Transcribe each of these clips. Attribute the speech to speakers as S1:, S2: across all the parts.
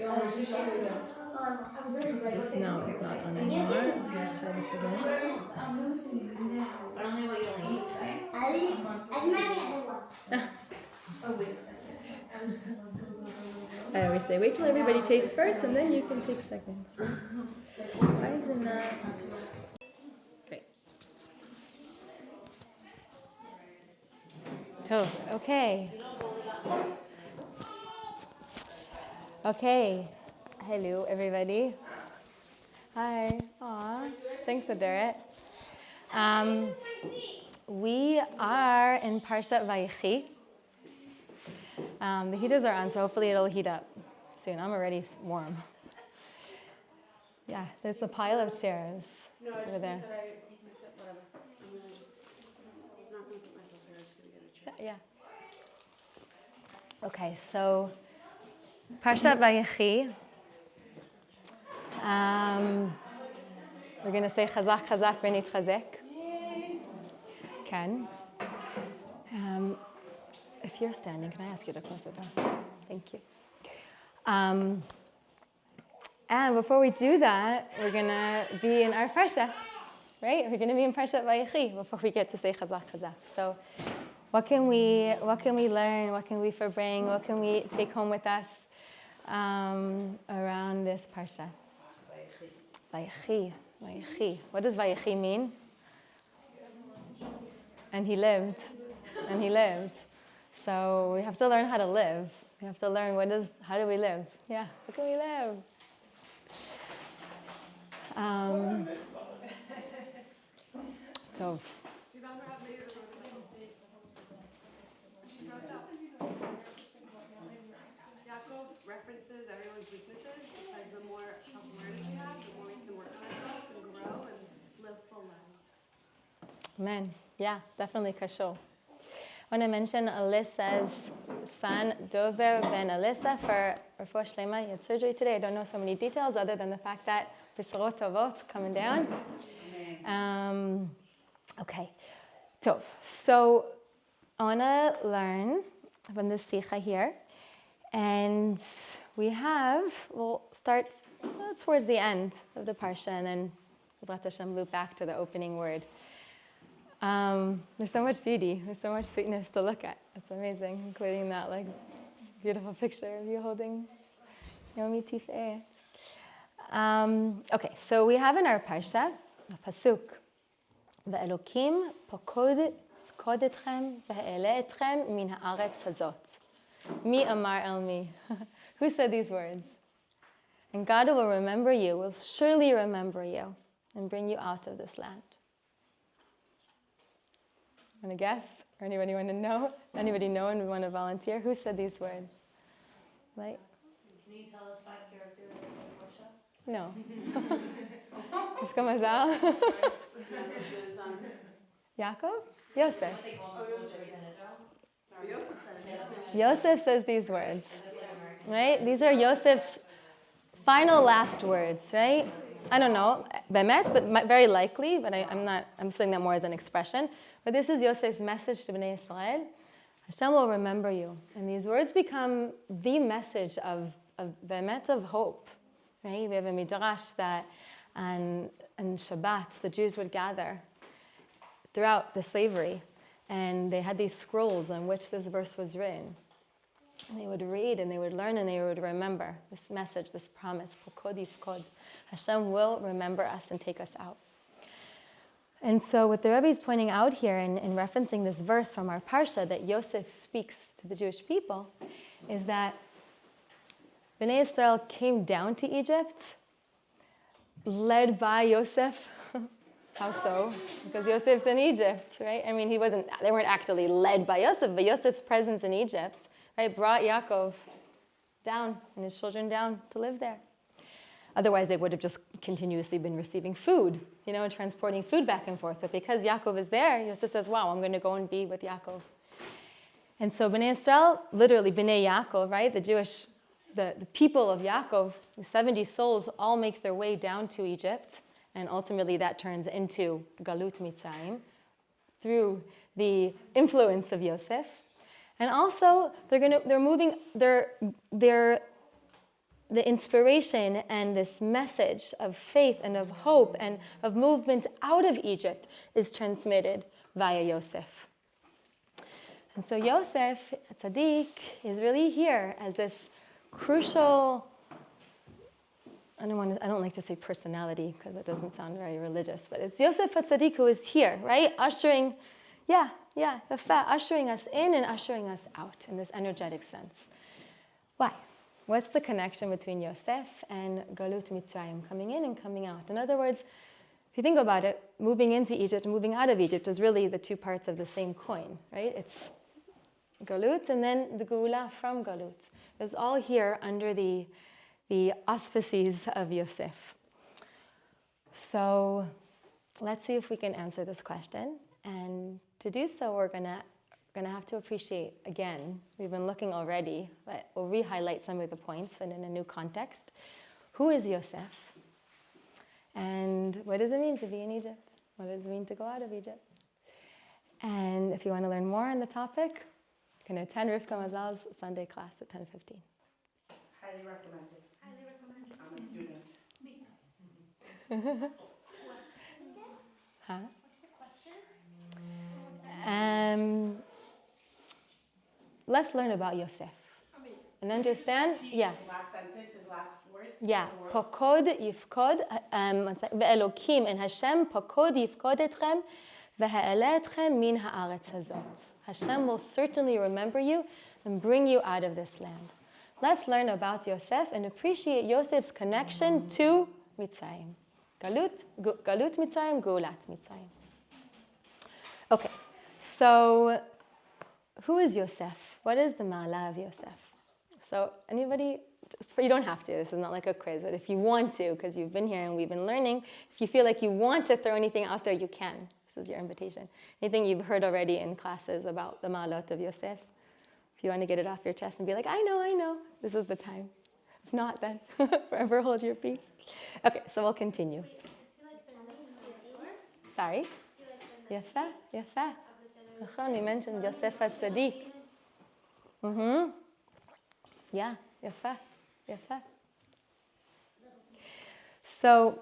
S1: No, it's not on anymore. Let's try this again. I always say, wait till everybody tastes first and then you can take seconds. Why is it not? Great. Toast. Okay. Okay. Hello, everybody. Hi. Aw. Thanks, Adoret. We are in Parshat Veyechi. The heaters are on, so hopefully it'll heat up soon. I'm already warm. Yeah, there's the pile of chairs over there. Yeah. Okay, so Parshat Veyechi. We're going to say Chazak, Chazak, v'nitchazek. Ken. If you're standing, can I ask you to close it down? Thank you. And before we do that, we're going to be in our Parsha, right? We're going to be in Parshat Veyechi before we get to say Chazak, Chazak. So what can we learn? What can we bring? What can we take home with us around this Parsha? Veyechi. Veyechi. What does Veyechi mean? And he lived. And he lived. So we have to learn how to live. We have to learn how do we live? Yeah, how can we live? Tov.
S2: Yaakov references everyone's weaknesses because the more self-awareness we have, the more we can work on ourselves and grow and live full lives.
S1: Amen. Yeah, definitely kashol. I want to mention Alyssa's son, Dover ben Alyssa, for Refuah Shlema. He had surgery today. I don't know so many details other than the fact that Bisrot Tovot coming down. Okay. So I want to learn from this Sikha here. And we'll start towards the end of the Parsha and then Bezrat Hashem loop back to the opening word. There's so much beauty, there's so much sweetness to look at. It's amazing, including that beautiful picture of you holding Yomi Tiferet. Okay, so we have in our parsha a pasuk, "Ve'elokim pokod etchem ve'ele etchem min haaretz hazot." Mi amar el mi. Who said these words? And God will remember you, will surely remember you, and bring you out of this land. Want to guess? Or anybody want to know? Anybody know and want to volunteer? Who said these words? Right?
S3: Can you tell us 5 characters of the Parsha?
S1: No. Rivka Mazal? Yaakov? Yosef.
S3: What they call them soldiers in Israel?
S1: Yosef says these words. Right? These are Yosef's final last words, right? I don't know, bemes, but very likely, but I'm saying that more as an expression. But this is Yosef's message to Bnei Israel. Hashem will remember you. And these words become the message of hope. Right? We have a midrash that on Shabbat, the Jews would gather throughout the slavery. And they had these scrolls on which this verse was written. And they would read and they would learn and they would remember this message, this promise. Hashem will remember us and take us out. And so what the Rebbe is pointing out here in referencing this verse from our Parsha that Yosef speaks to the Jewish people is that Bnei Israel came down to Egypt led by Yosef. How so? Because Yosef's in Egypt, right? I mean, they weren't actually led by Yosef, but Yosef's presence in Egypt, right, brought Yaakov down and his children down to live there. Otherwise, they would have just continuously been receiving food, and transporting food back and forth. But because Yaakov is there, Yosef says, wow, I'm going to go and be with Yaakov. And so Bnei Israel, literally Bnei Yaakov, right, the people of Yaakov, the 70 souls all make their way down to Egypt. And ultimately that turns into Galut Mitzrayim through the influence of Yosef. And also they're the inspiration and this message of faith and of hope and of movement out of Egypt is transmitted via Yosef. And so Yosef, Tzaddik, is really here as this crucial, I don't like to say personality because it doesn't sound very religious, but it's Yosef Tzaddik who is here, right? Ushering us in and ushering us out in this energetic sense. Why? What's the connection between Yosef and Galut Mitzrayim, coming in and coming out? In other words, if you think about it, moving into Egypt and moving out of Egypt is really the two parts of the same coin, right? It's Galut and then the Geula from Galut. It's all here under the auspices of Yosef. So let's see if we can answer this question. And to do so, we're gonna have to appreciate, again, we've been looking already, but we'll re-highlight some of the points and in a new context. Who is Yosef? And what does it mean to be in Egypt? What does it mean to go out of Egypt? And if you want to learn more on the topic, you can attend Rivka Mazal's Sunday class at 10:15.
S4: Highly recommended.
S3: Highly recommended.
S4: I'm a student.
S3: Me too.
S1: Huh?
S3: What's the question?
S1: Let's learn about Yosef and understand. Yeah.
S4: His last sentence, his last words.
S1: Yeah.
S4: The word.
S1: Pokod yifkod ve'elokim and Hashem pokod yifkod etchem ve'ha'ele etchem min ha'aretz hazot. Hashem will certainly remember you and bring you out of this land. Let's learn about Yosef and appreciate Yosef's connection to Mitzrayim. Galut Mitzrayim, Geulat Mitzrayim. Okay, so who is Yosef? What is the Ma'ala of Yosef? So anybody, you don't have to, this is not like a quiz, but if you want to, because you've been here and we've been learning, if you feel like you want to throw anything out there, you can. This is your invitation. Anything you've heard already in classes about the Ma'alot of Yosef, if you want to get it off your chest and be like, I know, this is the time. If not, then forever hold your peace. Okay, so we'll continue. Sorry? Yafa. You mentioned Yosef HaTzadik. Yeah, Yafa. So,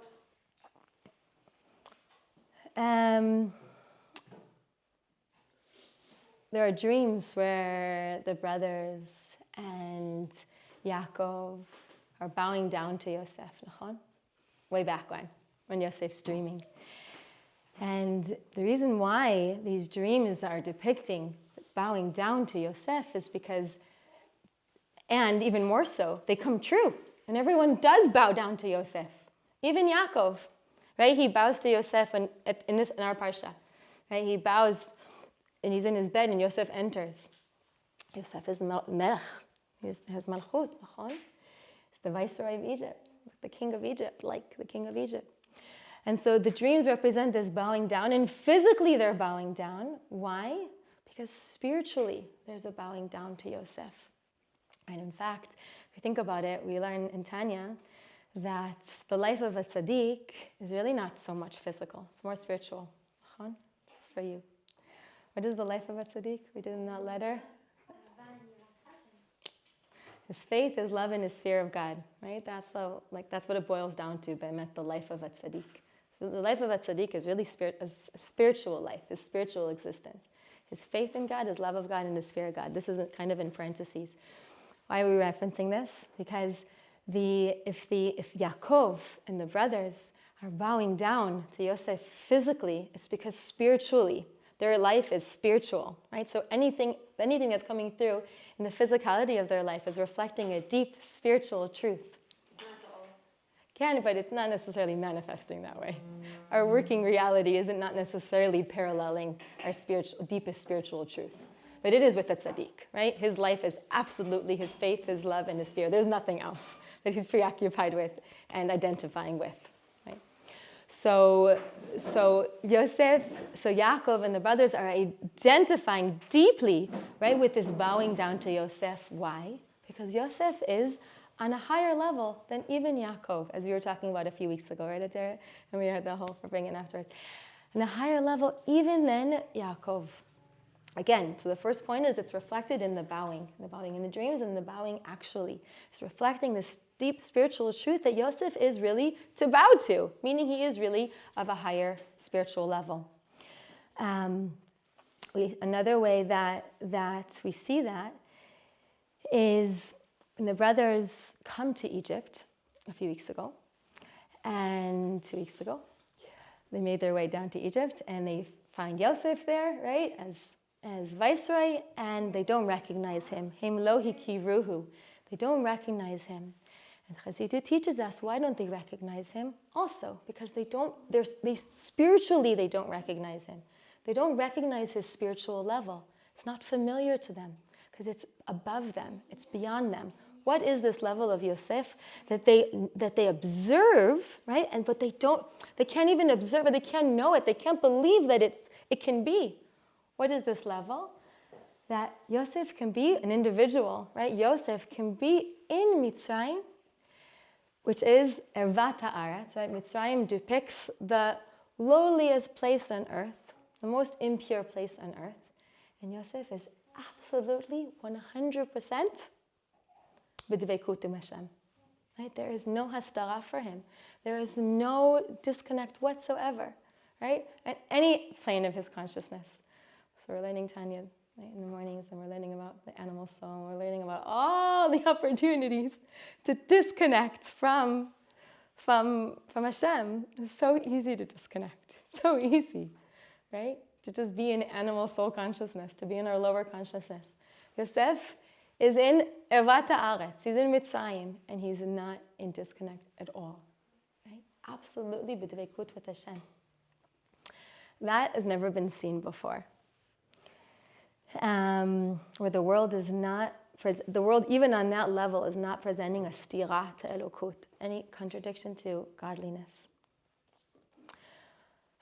S1: there are dreams where the brothers and Yaakov are bowing down to Yosef, nachon? Way back when Yosef's dreaming. And the reason why these dreams are depicting bowing down to Yosef is because, and even more so, they come true. And everyone does bow down to Yosef. Even Yaakov, right? He bows to Yosef in our Parsha, right? He bows and he's in his bed and Yosef enters. Yosef is Melech. He has Malchut, nachon? He's the viceroy of Egypt, the king of Egypt, like the king of Egypt. And so the dreams represent this bowing down, and physically they're bowing down. Why? Because spiritually there's a bowing down to Yosef. And in fact, if you think about it, we learn in Tanya that the life of a tzaddik is really not so much physical, it's more spiritual. This is for you. What is the life of a tzaddik? We did in that letter. His faith, his love, and his fear of God, right? That's what it boils down to, be'emet, the life of a tzaddik. So the life of a tzaddik is really a spiritual life, his spiritual existence. His faith in God, his love of God, and his fear of God. This is kind of in parentheses. Why are we referencing this? Because if Yaakov and the brothers are bowing down to Yosef physically, it's because spiritually their life is spiritual, right? So anything that's coming through in the physicality of their life is reflecting a deep spiritual truth. But it's not necessarily manifesting that way. Our working reality isn't not necessarily paralleling our deepest spiritual truth. But it is with the tzaddik, right? His life is absolutely his faith, his love, and his fear. There's nothing else that he's preoccupied with and identifying with, right? So Yaakov and the brothers are identifying deeply, right, with this bowing down to Yosef. Why? Because Yosef is on a higher level than even Yaakov, as we were talking about a few weeks ago, right, Adara? And we had the whole for bringing afterwards. On a higher level even than Yaakov. Again, so the first point is it's reflected in the bowing in the dreams, and the bowing actually. It's reflecting this deep spiritual truth that Yosef is really to bow to, meaning he is really of a higher spiritual level. Another way that we see that is when the brothers come to Egypt a few weeks ago, and 2 weeks ago, they made their way down to Egypt, and they find Yosef there, right, as viceroy, and they don't recognize him. Him lo hikiruhu. They don't recognize him. And Chassidut teaches us, why don't they recognize him? Also, because they spiritually they don't recognize him. They don't recognize his spiritual level. It's not familiar to them because it's above them. It's beyond them. What is this level of Yosef that they observe, right? But they can't even observe it. They can't know it. They can't believe that it can be. What is this level? That Yosef can be an individual, right? Yosef can be in Mitzrayim, which is Ervat Haaretz, right? Mitzrayim depicts the lowliest place on earth, the most impure place on earth. And Yosef is absolutely 100% b'dveikut Hashem. Right? There is no hastara for him. There is no disconnect whatsoever, right? At any plane of his consciousness. So we're learning Tanya in the mornings, and we're learning about the animal soul. We're learning about all the opportunities to disconnect from Hashem. It's so easy to disconnect. So easy, right? To just be in animal soul consciousness, to be in our lower consciousness. Yosef is in Ervat Haaretz. He's in Mitzrayim, and he's not in disconnect at all, right? Absolutely b'dveikut with Hashem. That has never been seen before. Where the world is not, the world even on that level is not presenting a stira to Elokut, any contradiction to godliness.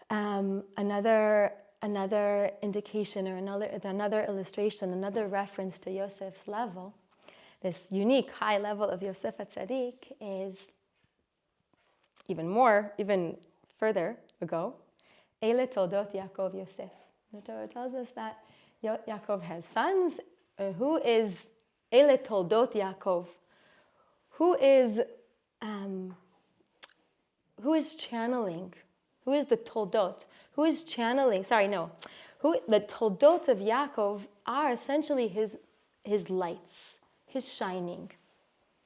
S1: Another indication or another illustration, another reference to Yosef's level, this unique high level of Yosef HaTzadik is even further ago, Eile Toldot Yaakov Yosef. The Torah tells us that Yaakov has sons. Who is Eile Toldot Yaakov? Who is channeling? Who is the Toldot? Who is channeling? The Toldot of Yaakov are essentially his lights, his shining,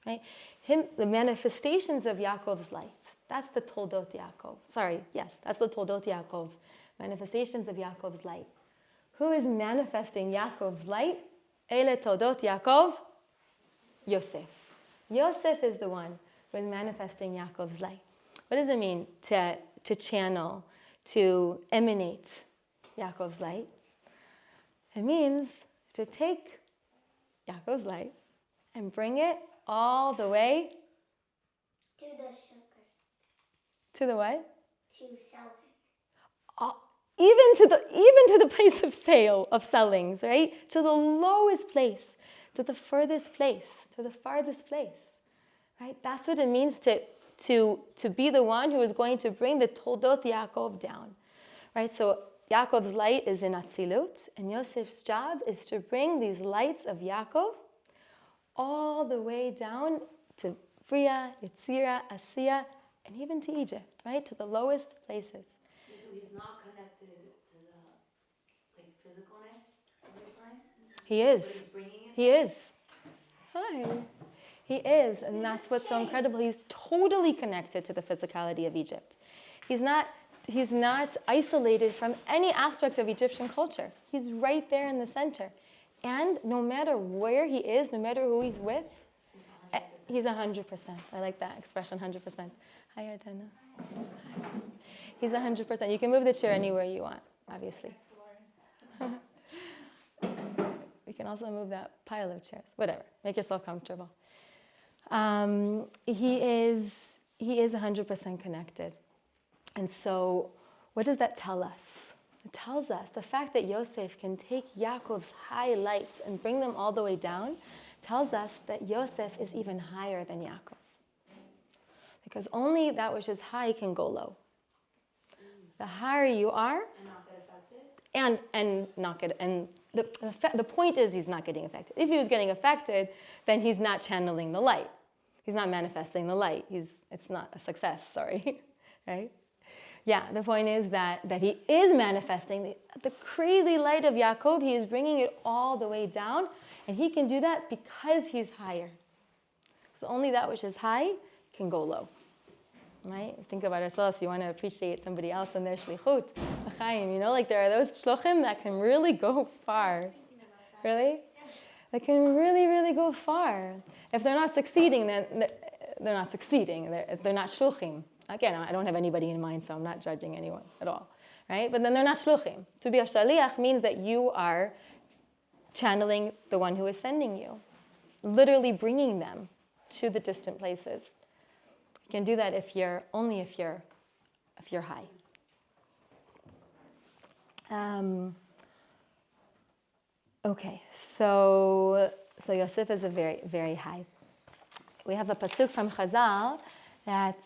S1: right? The manifestations of Yaakov's light. That's the Toldot Yaakov. That's the Toldot Yaakov. Manifestations of Yaakov's light. Who is manifesting Yaakov's light? Eile Toldot Yaakov, Yosef. Yosef is the one who is manifesting Yaakov's light. What does it mean to channel, to emanate Yaakov's light? It means to take Yaakov's light and bring it all the way
S3: To the sugar.
S1: to the what?
S3: To sell him.
S1: Even to the place of sale, of sellings, right? To the lowest place, to the furthest place, to the farthest place, right? That's what it means to be the one who is going to bring the Toldot Yaakov down, right? So Yaakov's light is in Atzilut, and Yosef's job is to bring these lights of Yaakov all the way down to Bria, Yetzira, Asiya, and even to Egypt, right? To the lowest places.
S3: He's not connected to the physicalness of his life.
S1: He is.
S3: But he's bringing it.
S1: He is. Hi. He is, and that's what's so incredible. He's totally connected to the physicality of Egypt. He's not isolated from any aspect of Egyptian culture. He's right there in the center. And no matter where he is, no matter who he's with, he's 100%. I like that expression, 100%. Hi, Artena. He's 100%. You can move the chair anywhere you want, obviously. We can also move that pile of chairs. Whatever. Make yourself comfortable. He is 100% connected. And so what does that tell us? It tells us the fact that Yosef can take Yaakov's high lights and bring them all the way down tells us that Yosef is even higher than Yaakov. Because only that which is high can go low. The higher you are,
S3: And not get affected.
S1: and not get, and the point is he's not getting affected. If he was getting affected, then he's not channeling the light. He's not manifesting the light. It's not a success, sorry, right? Yeah, the point is that he is manifesting the crazy light of Yaakov. He is bringing it all the way down, and he can do that because he's higher. So only that which is high can go low, right? Think about ourselves. You want to appreciate somebody else and their shlichut, l'chaim. Like there are those shlochim that can really go far. Really? They can really, really go far. If they're not succeeding, then they're not succeeding. They're not shluchim. Again, I don't have anybody in mind, so I'm not judging anyone at all, right? But then they're not shluchim. To be a shaliach means that you are channeling the one who is sending you, literally bringing them to the distant places. You can do that if you're high. Okay, so Yosef is a very, very high. We have a pasuk from Chazal that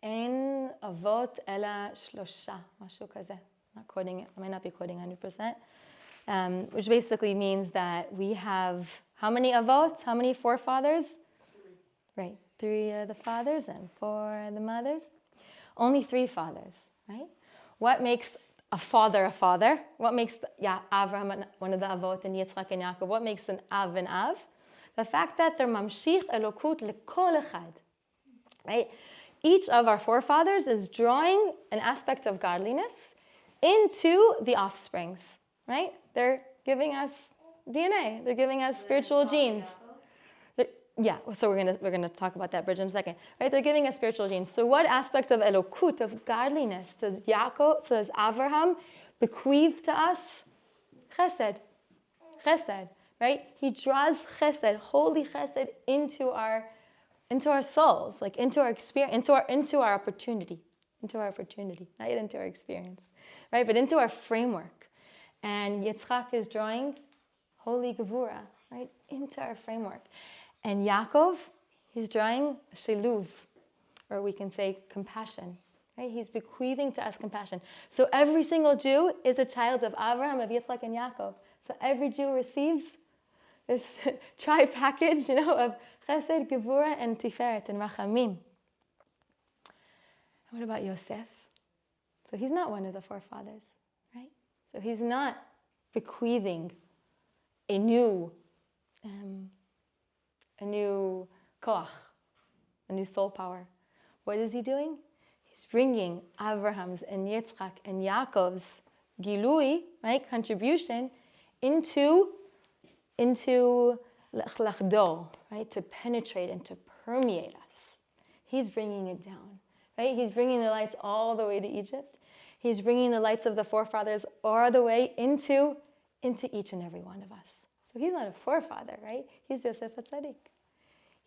S1: אין אבות אלא שלושה, משהו כזה. Not quoting it, I might not be quoting 100%. Which basically means that we have how many avot? How many forefathers? 3. Right, 3 are the fathers and 4 are the mothers. Only 3 fathers, right? What makes a father a father? What makes Avraham one of the avot and Yitzchak and Yaakov? What makes an av an av? The fact that they're mamshich elokut lekol echad, right? Each of our forefathers is drawing an aspect of godliness into the offsprings, right? They're giving us DNA. They're giving us spiritual genes. Yeah, so we're gonna talk about that bridge in a second, right? They're giving us spiritual genes. So what aspect of elokut, of godliness, does Avraham bequeath to us? Chesed, right? He draws chesed, holy chesed, into our souls, like into our experience, into our opportunity, not yet into our experience, right? But into our framework. And Yitzchak is drawing holy gevura, right, into our framework. And Yaakov, he's drawing sheluv, or we can say compassion, right? He's bequeathing to us compassion. So every single Jew is a child of Avraham, of Yitzchak, and Yaakov. So every Jew receives this tri-package, of chesed, gevura, and tiferet, and rachamim. What about Yosef? So he's not one of the forefathers, right? So he's not bequeathing a new koach, a new soul power. What is he doing? He's bringing Abraham's and Yitzchak and Yaakov's gilui, right, contribution, into lachdor, right, to penetrate and to permeate us. He's bringing it down, right? He's bringing the lights all the way to Egypt. He's bringing the lights of the forefathers all the way into each and every one of us. So he's not a forefather, right? He's Yosef HaTzadik.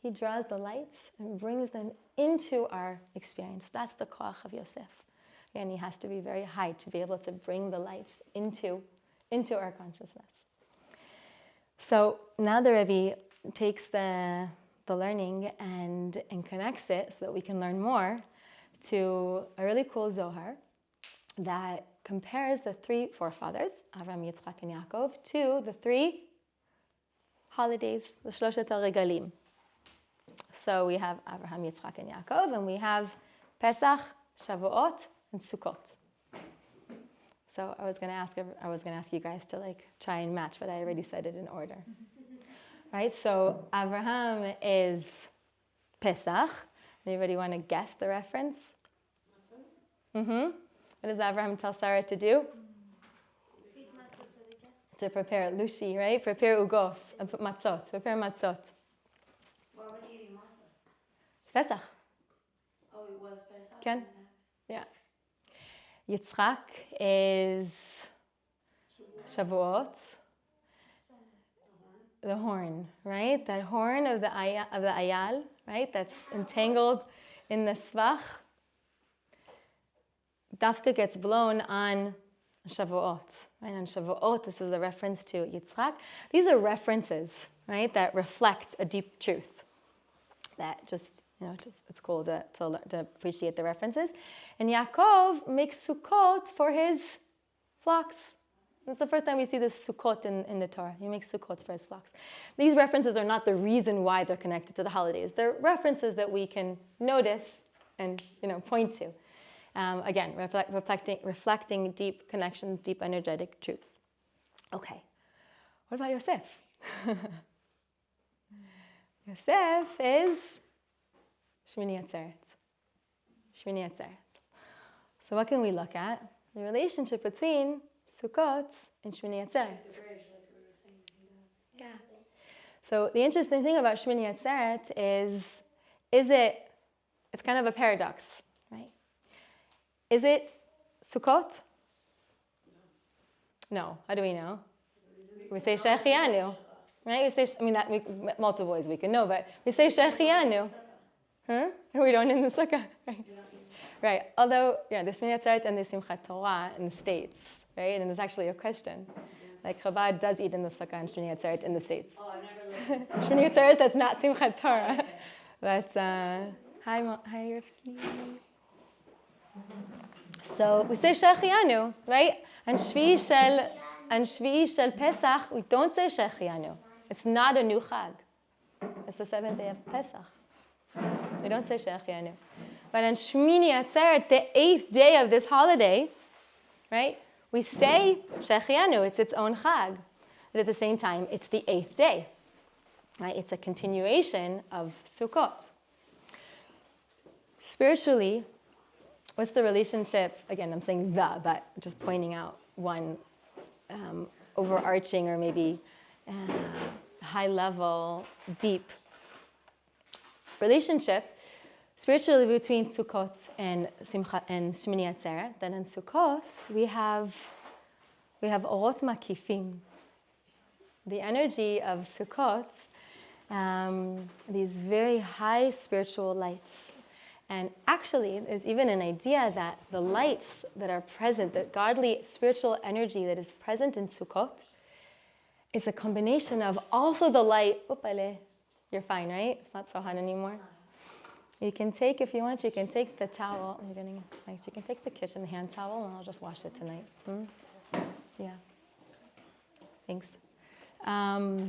S1: He draws the lights and brings them into our experience. That's the koach of Yosef. And he has to be very high to be able to bring the lights into our consciousness. So now the Rebbe takes the learning and connects it so that we can learn more to a really cool Zohar that compares the 3 forefathers, Avraham, Yitzchak, and Yaakov, to the 3 holidays, the Shloshet HaRegalim. So we have Avraham, Yitzchak, and Yaakov, and we have Pesach, Shavuot, and Sukkot. So I was going to ask you guys to try and match, but I already said it in order. Right? So Avraham is Pesach. Anybody want to guess the reference? Mm-hmm. What does Avraham tell Sarah to do? To prepare lushi, right? Prepare ugot and put matzot. Prepare matzot.
S3: Why were they eating matzah?
S1: Pesach.
S3: Oh, it was Pesach?
S1: Ken? Yeah. Yitzchak is Shavuot. The horn, right? That horn of the ayal, right? That's entangled in the svach. Dafka gets blown on Shavuot, right? On Shavuot, this is a reference to Yitzchak. These are references, right, that reflect a deep truth. That just it's cool to appreciate the references. And Yaakov makes Sukkot for his flocks It's the first time we see this Sukkot in the Torah. He makes Sukkot for his flocks. These references are not the reason why they're connected to the holidays. They're references that we can notice and point to. Again, reflecting deep connections, deep energetic truths. Okay, what about Yosef? Yosef is Shmini Atzeret. Shmini Atzeret. So what can we look at? The relationship between Sukkot and Shmini Atzeret. Yeah. So the interesting thing about Shmini Atzeret is it's kind of a paradox, right? Is it Sukkot? No. How do we know? We say Shechianu, right? We say, multiple ways we can know, but we say Shechianu. Huh? We don't in the sukkah, right? Right. Although, the Shmini Atzeret and the Simchat Torah in the States, right? And there's actually a question. Like Chabad does eat in the sukkah and Shmini Atzeret in the States.
S3: Oh, I never looked at
S1: Shmini Atzeret, that's not Simchat Torah. But, hi, Rifki. So we say Shechianu, right? And Shvi Shel Pesach, we don't say Shechianu. It's not a new Chag. It's the 7th day of Pesach. We don't say Shechianu. But on Shmini Atzeret, the 8th day of this holiday, right? We say Shechianu, it's its own Chag. But at the same time, it's the 8th day, right? It's a continuation of Sukkot. Spiritually, what's the relationship? Again, I'm saying but just pointing out one overarching or maybe high-level, deep relationship spiritually between Sukkot and Simcha and Shmini Atzeret. Then in Sukkot we have Orot Makifim. The energy of Sukkot, these very high spiritual lights. And actually, there's even an idea that the lights that are present, the godly spiritual energy that is present in Sukkot, is a combination of also the light. You're fine, right? It's not so hot anymore. You can take, if you want, you can take the towel. You're getting nice. You can take the kitchen hand towel, and I'll just wash it tonight. Yeah. Thanks. That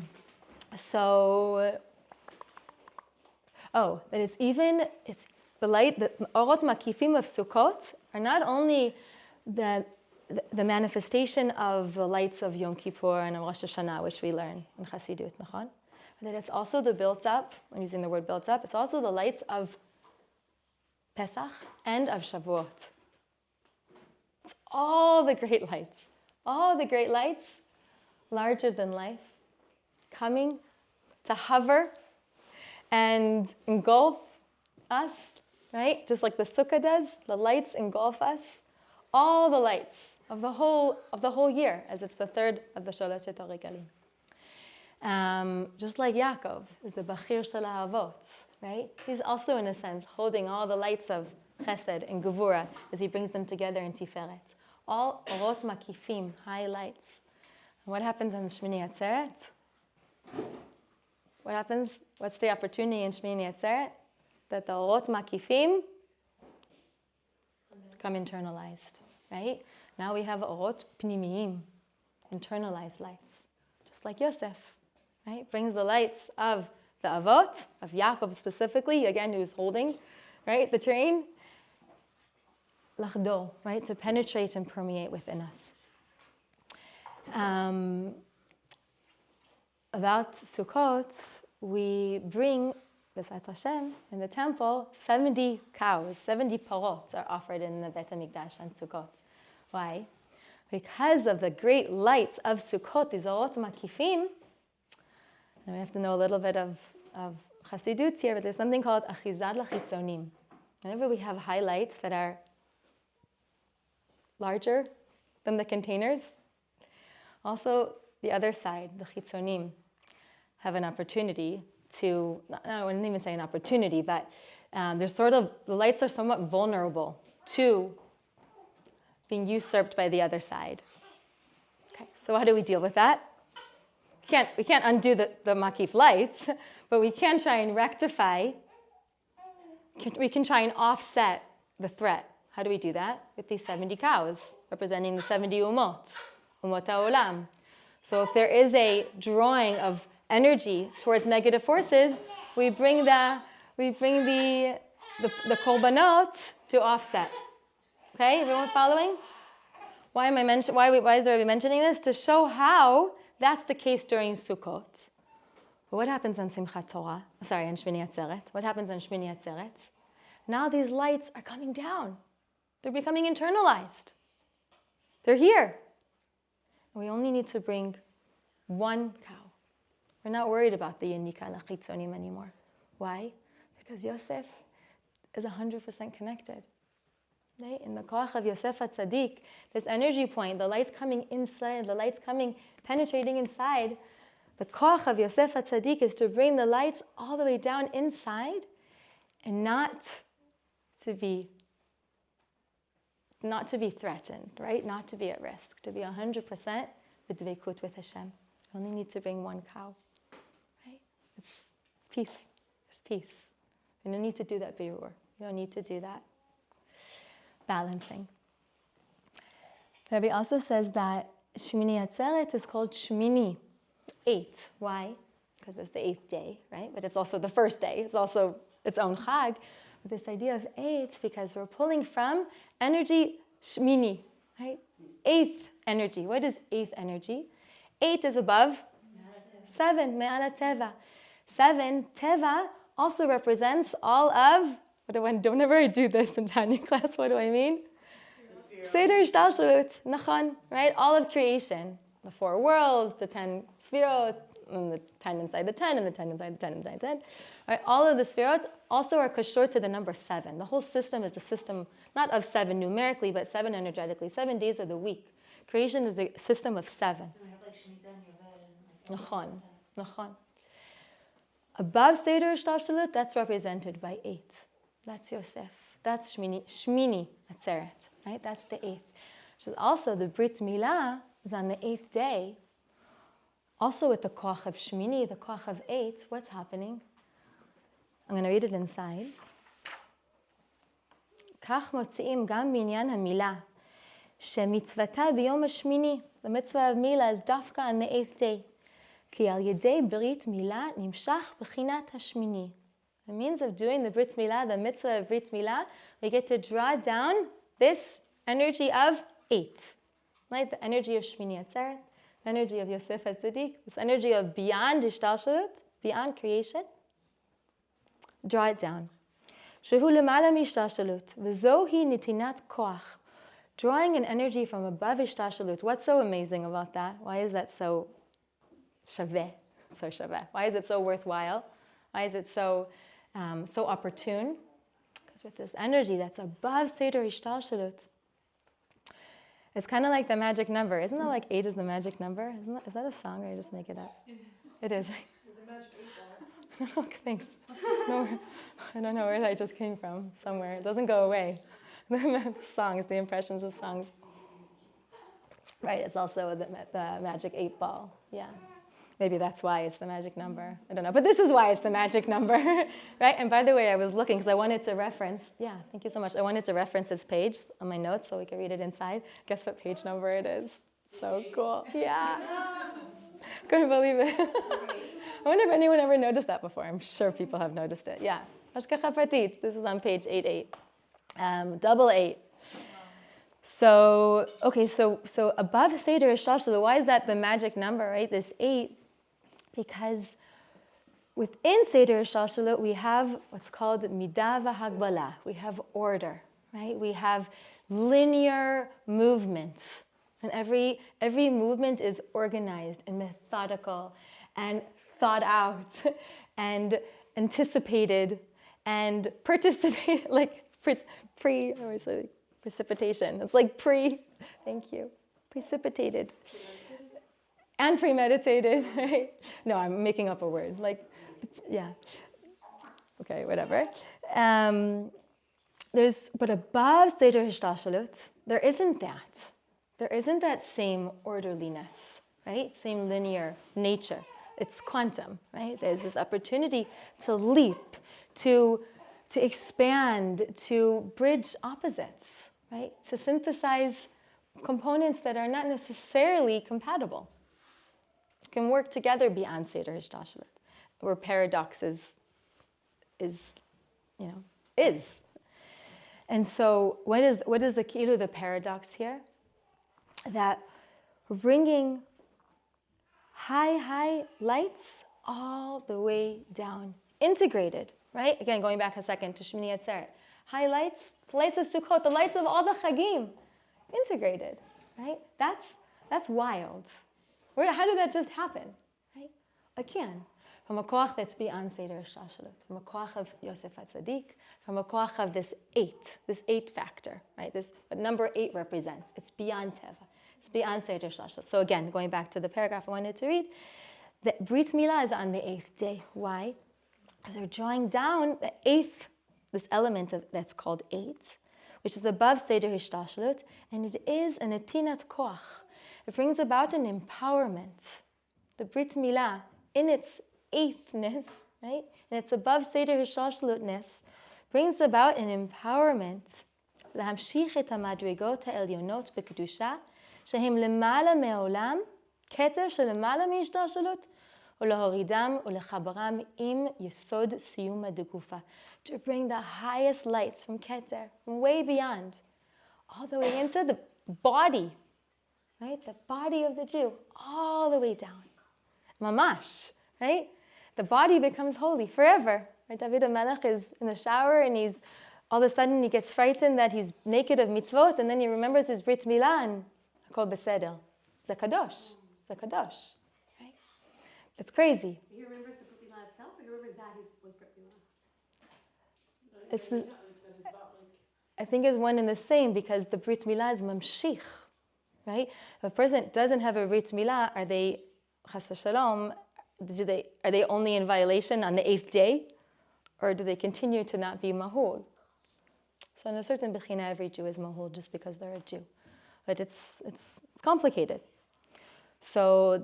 S1: it's the light, the Orot Makifim of Sukkot are not only the manifestation of the lights of Yom Kippur and Rosh Hashanah, which we learn in Chassidut, nachon? But that it's also the built up, I'm using the word built up, it's also the lights of Pesach and of Shavuot. It's all the great lights, larger than life, coming to hover and engulf us, right? Just like the sukkah does, the lights engulf us. All the lights of the whole year, as it's the third of the Shalosh Regalim. Just like Yaakov is the Bachir Shel Ahavot, right? He's also, in a sense, holding all the lights of Chesed and Gevura as he brings them together in Tiferet. All Orot Makifim, high lights. And what happens on Shmini Atzeret? What happens? What's the opportunity in Shmini Atzeret? That the Orot Makifim become internalized, right? Now we have Orot Pnimiyim, internalized lights, just like Yosef, right? Brings the lights of the Avot, of Yaakov specifically, again, who's holding, right, the train, Lachdo, right, to penetrate and permeate within us. About Sukkot, we bring, B'ezrat Hashem, in the temple, 70 cows, 70 parot are offered in the Bet HaMikdash on Sukkot. Why? Because of the great lights of Sukkot, these Orot Makifim, and we have to know a little bit of Chassidut here, but there's something called Achizad L'Chitzonim. Whenever we have highlights that are larger than the containers, also the other side, the Chitzonim, have an opportunity to, I wouldn't even say an opportunity, but the lights are somewhat vulnerable to being usurped by the other side. Okay, so how do we deal with that? We can't undo the Makif lights, but we can try and rectify, we can try and offset the threat. How do we do that? With these 70 cows, representing the 70 umot. umot ha'olam. So if there is a drawing of energy towards negative forces, we bring the korbanot to offset. Okay, everyone following? Why is the Rebbe mentioning this? To show how that's the case during Sukkot. But what happens on Simchat Torah? Sorry, on Shmini Atzeret. What happens on Shmini Atzeret? Now these lights are coming down. They're becoming internalized. They're here. We only need to bring one cow. We're not worried about the Yanika Lachitzonim anymore. Why? Because Yosef is 100% connected. Right? In the koach of Yosef HaTzadik, this energy point, the light's coming inside, the light's penetrating inside. The koach of Yosef HaTzadik is to bring the lights all the way down inside and not to be threatened, right? Not to be at risk, to be 100% b'dveikut with Hashem. You only need to bring one cow, right? It's peace. There's peace. You don't need to do that birur. You don't need to do that balancing. Rabbi also says that Shmini Atzeret is called Shmini, 8. Why? Because it's the 8th day, right? But it's also the first day. It's also its own chag. But this idea of 8, because we're pulling from energy Shmini, right? 8th energy. What is 8th energy? 8 is above 7, Me'ala Teva. 7, Teva, also represents all of, whenever I do this in Tanya class, what do I mean? Seder Shtalshalut, Nachon, right? All of creation. The 4 worlds, the 10 sfirot, and the 10 inside the 10, and the 10 inside the 10 inside the 10. Right? All of the sfirot also are kashor to the number 7. The whole system is the system, not of 7 numerically, but 7 energetically. 7 days of the week. Creation is the system of 7.
S3: We have like Shemitah and Yovel and like
S1: Nachon. Above Seder Shtalshalut, that's represented by 8. That's Yosef. That's Shmini Atzeret, right? That's the 8th. So also the Brit Milah is on the 8th day. Also with the koach of Shmini, the koach of 8, what's happening? I'm going to read it inside. כך מוציאים גם בעניין המילה, שמצוותה ביום השמיני. The mitzvah of Milah is dafka on the 8th day. כי על ידי ברית מילה נמשך בחינת השמיני. The means of doing the Brit Milah, the mitzvah of Brit Milah, we get to draw down this energy of 8. Right? The energy of Shmini Atzeret, the energy of Yosef HaTzadik, this energy of beyond Ishtalshalut, beyond creation. Draw it down. Shehu lemala mishtalshalut, v'zohi nitinat koach. Drawing an energy from above Ishtalshalut. What's so amazing about that? Why is that so shaveh? So shaveh. Why is it so worthwhile? Why is it so opportune? Because with this energy that's above Seder Ishtalshalut, it's kind of like the magic number. Isn't that like 8 is the magic number? Is that a song or I just make it up? It is, right?
S4: There's a magic 8 ball.
S1: Thanks. No, I don't know where that just came from. Somewhere. It doesn't go away. The songs, the impressions of songs. Right, it's also the magic 8 ball. Yeah. Maybe that's why it's the magic number. I don't know. But this is why it's the magic number. Right? And by the way, I was looking because I wanted to reference. Yeah, thank you so much. I wanted to reference this page on my notes so we could read it inside. Guess what page number it is? So cool. Yeah. Couldn't believe it. I wonder if anyone ever noticed that before. I'm sure people have noticed it. Yeah. Hashgacha Pratit. This is on page 88. 88. So, okay, so above Seder Ishtalshalut, why is that the magic number, right? This 8. Because within Seder Ishtalshalut, we have what's called midah v'hagbala. We have order, right? We have linear movements. And every movement is organized and methodical and thought out and anticipated and participated, like precipitation. It's like thank you, precipitated. And premeditated, right? No, I'm making up a word. Like, yeah. Okay, whatever. But above Seder Ishtalshalut, there isn't that. There isn't that same orderliness, right? Same linear nature. It's quantum, right? There's this opportunity to leap, to expand, to bridge opposites, right? To synthesize components that are not necessarily compatible. Can work together beyond Seder Hishtashlut, where paradox is. And so what is the key to the paradox here? That we're bringing high lights all the way down, integrated, right? Again, going back a second to Shmini Atzeret. High lights, the lights of Sukkot, the lights of all the Chagim, integrated, right? That's wild. How did that just happen, right? Again, from a koach that's beyond Seder Hishtashlut, from a koach of Yosef HaTzadik, from a koach of this eight factor, right? This what number 8 represents. It's beyond Teva. It's beyond Seder Hishtashlut. So again, going back to the paragraph I wanted to read, the Brit Milah is on the 8th day. Why? Because they're drawing down the 8th, this element that's called 8, which is above Seder Hishtashlut, and it is an etinat koach. It brings about an empowerment. The Brit Milah, in its 8thness, right, and it's above Seder Hishtashlut-ness, brings about an empowerment להמשיך את המדרגות העליונות בקדושה, שהם למעלה מעולם, כתר שלמעלה מהשתלשלות, ולהורידם ולחברם עם יסוד סיום הדגופה. To bring the highest lights from Keter, from way beyond, all the way into the body, right? The body of the Jew, all the way down. Mamash, right? The body becomes holy forever. Right? David HaMelech is in the shower and all of a sudden he gets frightened that he's naked of mitzvot, and then he remembers his Brit Milah and Hakol Beseder. It's a kadosh. It's a kadosh. Right? It's crazy.
S2: He remembers the Brit Milah itself, or he remembers that was Brit Milah?
S1: I think it's one and the same, because the Brit Milah is mamshich. Right? If a person doesn't have a Brit Milah, are they, chas v'shalom, are they only in violation on the 8th day? Or do they continue to not be mahul? So in a certain bechina, every Jew is mahul just because they're a Jew. But it's complicated. So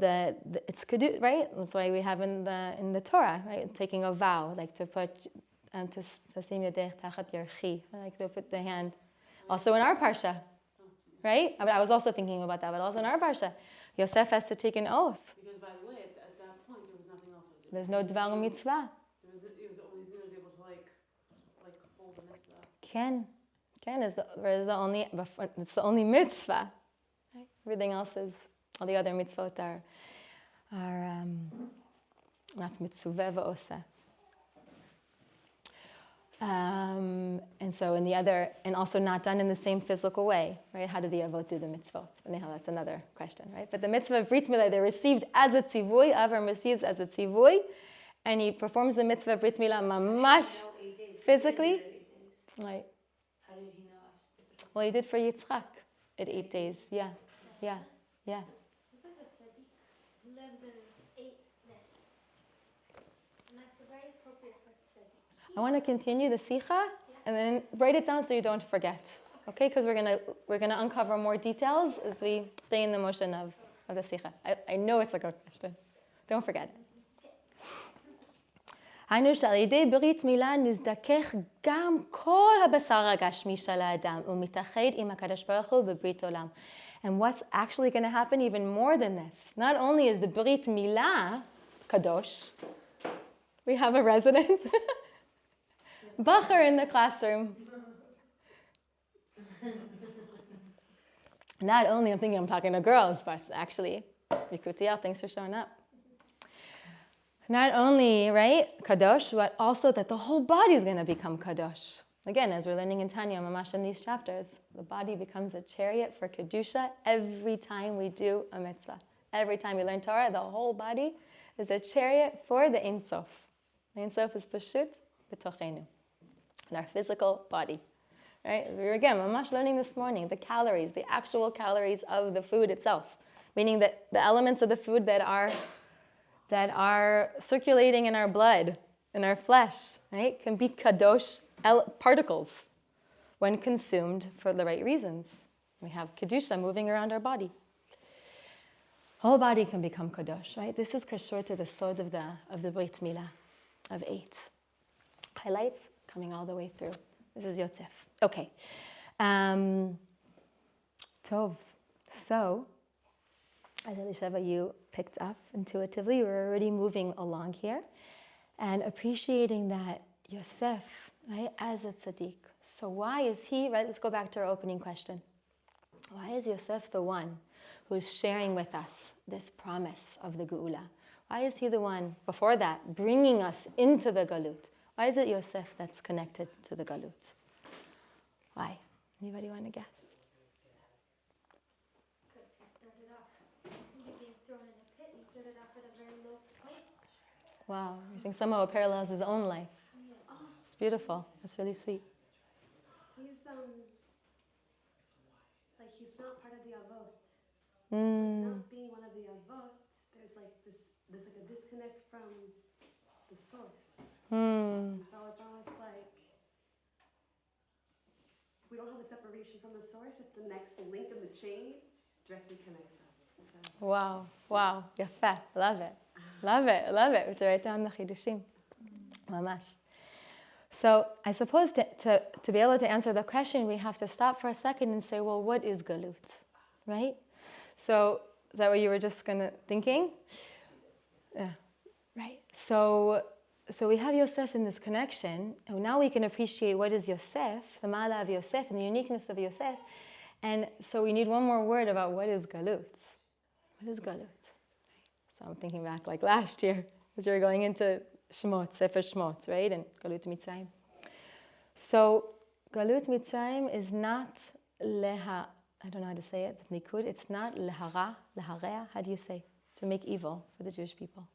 S1: it's kedu, right? That's why we have in the Torah, right? Taking a vow, like to put to sim yodech tachat yerchi, like to put the hand. Also in our parsha, right? I was also thinking about that, but also in our parsha, Yosef has to take an oath.
S5: Because by the way, at that point there was nothing else.
S1: There's no dvar mitzvah.
S5: It was the only thing that was able to like hold the mitzvah.
S1: Ken is the only mitzvah. Right? Everything else all the other mitzvot are not mitzuveh v'oseh. And so and also not done in the same physical way, right? How do the avot do the mitzvot? Anyhow, that's another question, right? But the mitzvah of Brit Milah, they're received as a tzivui. Avram receives as a tzivui, and he performs the mitzvah of Brit Milah mamash physically. Right.
S3: How did he know after?
S1: Well, he did for Yitzchak at 8 days. Yeah.
S4: Suppose a tzaddik lives in his 8thness, and that's very appropriate for tzaddik.
S1: I want to continue the sikha and then write it down so you don't forget. Okay? Because we're gonna uncover more details as we stay in the motion of the sikha. I know it's a good question. Don't forget it. היינו שעל ידי ברית מילה נזדכך גם כל הבשר הגשמי של האדם ומתאחד עם הקדוש ברוך הוא בברית עולם. And what's actually going to happen even more than this? Not only is the Brit Milah kadosh, we have a resident bacher in the classroom. Not only, I'm talking to girls, but actually, Yikutiel, thanks for showing up. Not only, right, kadosh, but also that the whole body is going to become kadosh. Again, as we're learning in Tanya, mamash in these chapters, the body becomes a chariot for kedusha every time we do a mitzvah. Every time we learn Torah, the whole body is a chariot for the Ein Sof. The Ein Sof is pashut b'tochenu, in our physical body. Right? We were again, mamash learning this morning, the calories, the actual calories of the food itself, meaning that the elements of the food that are circulating in our blood, in our flesh, right, can be kadosh particles when consumed for the right reasons. We have kedusha moving around our body. Whole body can become kadosh, right? This is kashor to the sod of the Brit Milah of 8. Highlights coming all the way through. This is Yosef. Okay. Tov. So, as Elisheva, you picked up intuitively, we're already moving along here and appreciating that Yosef, right, as a tzaddik. So why is he, right, let's go back to our opening question. Why is Yosef the one who's sharing with us this promise of the Geula? Why is he the one, before that, bringing us into the Galut? Why is it Yosef that's connected to the Galut? Why? Anybody want to guess?
S4: Because he started off, he being thrown in a pit, he started off at a very low point.
S1: Wow, you're saying somehow it parallels his own life. It's beautiful. That's really sweet.
S2: He's like he's not part of the avot. Not being one of the avot, there's like there's like a disconnect from the source. So it's almost like we don't have a separation from the source if the next link of the chain directly connects us.
S1: Wow, wow, יפה, love it. Love it, love it. It's right down the chidushim. Mamash. So I suppose to be able to answer the question, we have to stop for a second and say, well, what is galut, right? So is that what you were just thinking? Yeah, right. So we have Yosef in this connection, and now we can appreciate what is Yosef, the mala of Yosef, and the uniqueness of Yosef. And so we need one more word about what is galut. What is galut? So I'm thinking back like last year, as we were going into Shemot, Sefer Shemot, right? And Galut Mitzrayim. So Galut Mitzrayim is not I don't know how to say it, Nikud. It's not lehareah, how do you say? To make evil for the Jewish people.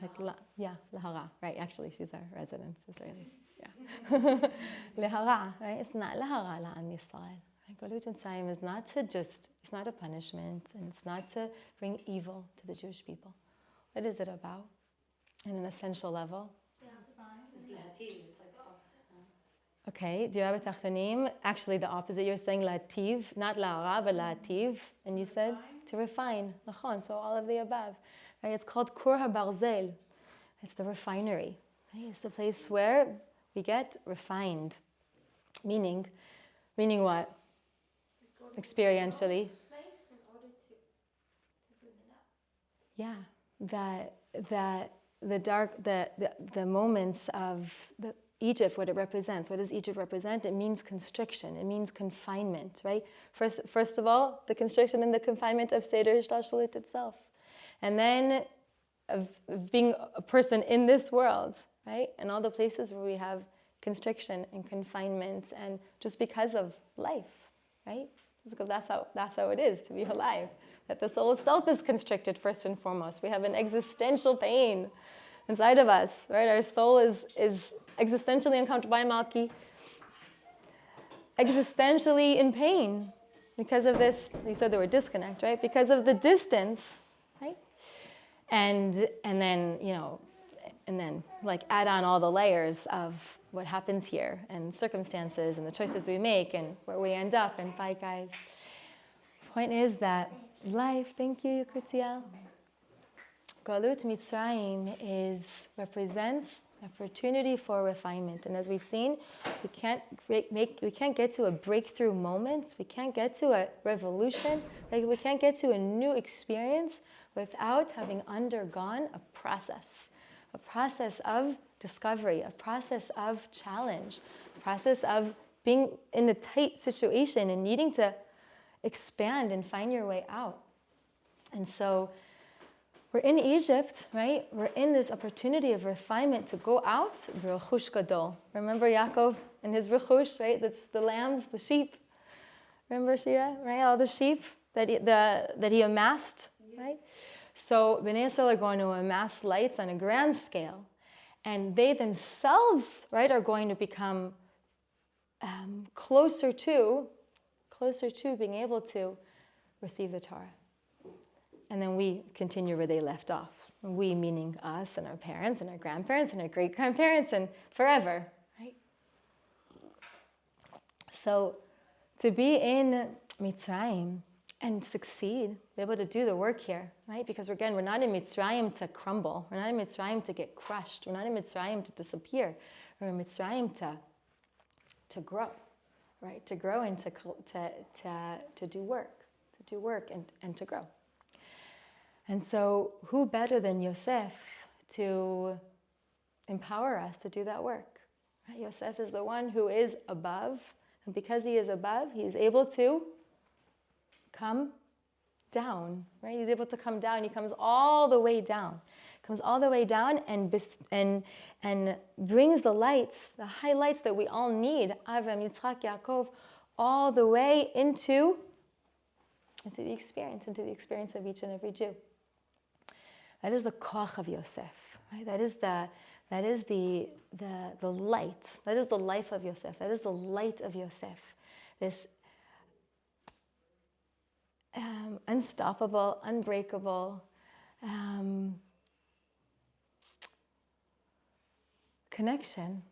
S1: Like, lehara, right? Actually, she's our resident Israeli. Yeah. Lehara, right? It's not lehara la'am Yisrael. Galut Mitzrayim is not to it's not a punishment, and it's not to bring evil to the Jewish people. What is it about? In an essential level?
S3: It's lativ, it's like the opposite, huh?
S1: Okay, do you have a tachtanim? Actually, the opposite, you're saying lativ, not la'ara, but lativ. And you said? To refine. Nachon, so all of the above. Right? It's called Kur HaBarzel. It's the refinery. Right? It's the place where we get refined. Meaning what? Experientially.
S4: Place in order to bring it up.
S1: Yeah, that the moments of the Egypt, what it represents. What does Egypt represent? It means constriction. It means confinement, right? First of all, the constriction and the confinement of Seder Shlalshalut itself. And then of being a person in this world, right? And all the places where we have constriction and confinement, and just because of life, right? Just because that's how it is to be alive. That the soul itself is constricted first and foremost. We have an existential pain inside of us, right? Our soul is existentially uncomfortable by Malki, existentially in pain because of this. You said the word disconnect, right? Because of the distance, right? And then like add on all the layers of what happens here and circumstances and the choices we make and where we end up. And bye, guys. Point is that life, thank you, Kutiel. Galut Mitzrayim represents opportunity for refinement. And as we've seen, we can't get to a breakthrough moment. We can't get to a revolution. Right? We can't get to a new experience without having undergone a process of discovery, a process of challenge, a process of being in a tight situation and needing to expand and find your way out. And so we're in Egypt, right? We're in this opportunity of refinement to go out, Rechush Gadol. Remember Yaakov and his Rechush, right? That's the lambs, the sheep. Remember Shira, right? All the sheep that he amassed, right? So Bnei Yisrael are going to amass lights on a grand scale, and they themselves, right, are going to become closer to being able to receive the Torah. And then we continue where they left off. We meaning us and our parents and our grandparents and our great-grandparents and forever, right? So to be in Mitzrayim and succeed, be able to do the work here, right? Because again, we're not in Mitzrayim to crumble. We're not in Mitzrayim to get crushed. We're not in Mitzrayim to disappear. We're in Mitzrayim to grow, right? To grow and to do work. do work and to grow. And so who better than Yosef to empower us to do that work? Right? Yosef is the one who is above, and because he is above, he is able to come down, right? He's able to come down. He comes all the way down. Comes all the way down and brings the lights, the highlights that we all need, Avram, Yitzchak, Yaakov, all the way into the experience of each and every Jew. That is the koch of Yosef, right? That is the light. That is the life of Yosef. That is the light of Yosef. This unstoppable, unbreakable connection,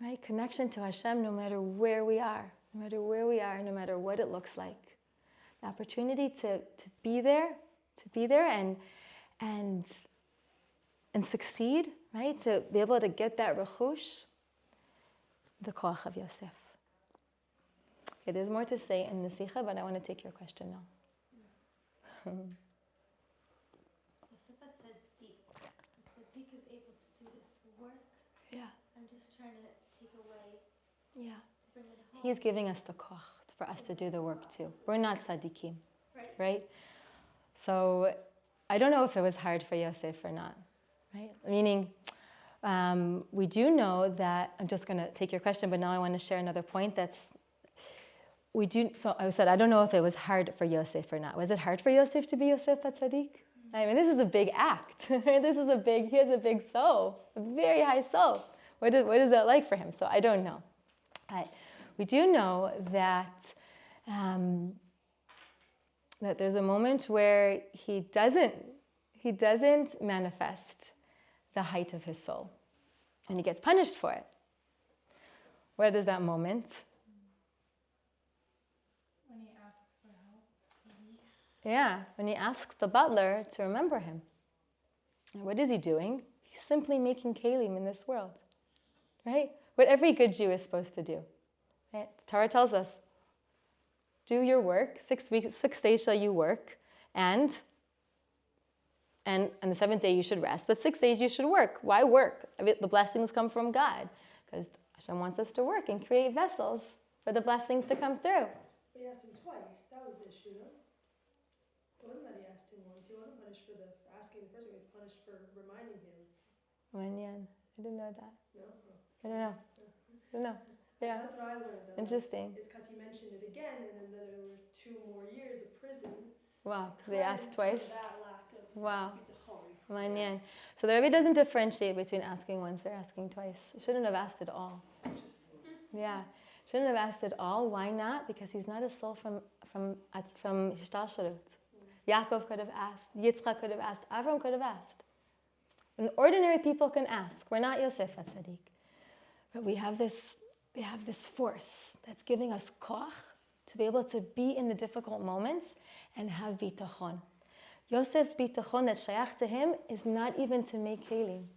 S1: right? Connection to Hashem no matter where we are, no matter what it looks like. The opportunity to be there and succeed, right? To be able to get that rechush, the koach of Yosef. Okay, there's more to say in the Sikha, but I want to take your question now.
S4: Yosef had said deep. So deep is able to do this work.
S1: Yeah.
S4: I'm just trying to take away.
S1: Yeah.
S4: To bring it home.
S1: He's giving us the koch for us to do the work too. We're not tzaddikim, right? So I don't know if it was hard for Yosef or not, right? Meaning, we do know that, I'm just going to take your question, but now I want to share another point so I said, I don't know if it was hard for Yosef or not. Was it hard for Yosef to be Yosef HaTzadik? I mean, this is a big act. He has a big soul, a very high soul. What is that like for him? So I don't know. We do know that that there's a moment where he doesn't manifest the height of his soul, and he gets punished for it. What is that moment?
S4: When he asks for help.
S1: Yeah, when he asks the butler to remember him. And what is he doing? He's simply making kelim in this world, right? What every good Jew is supposed to do. Right? The Torah tells us, do your work, 6 days shall you work, and on the 7th day you should rest, but 6 days you should work. Why work? I mean, the blessings come from God, because Hashem wants us to work and create vessels for the blessings to come through.
S2: But he asked him twice. That was the issue, no? It wasn't that he asked him once. He wasn't punished for the asking the first time. He was punished for reminding him.
S1: Manyan. I didn't know that.
S2: No?
S1: I don't know. Yeah.
S2: That's what I learned, though.
S1: Interesting.
S2: It's because he mentioned it again, and then there were 2 more years of prison.
S1: Wow, they asked twice.
S2: For that lack of
S1: Wow.
S2: bitachon.
S1: Manyan. So the Rebbe doesn't differentiate between asking once or asking twice. Shouldn't have asked at all. Yeah, shouldn't have asked at all. Why not? Because he's not a soul from Hishtalshalut. Yaakov could have asked. Yitzchak could have asked. Avram could have asked. And ordinary people can ask. We're not Yosef HaTzadik. But we have this force that's giving us koch to be able to be in the difficult moments and have bitachon. Yosef's bitachon that's shayach to him is not even to make kelim.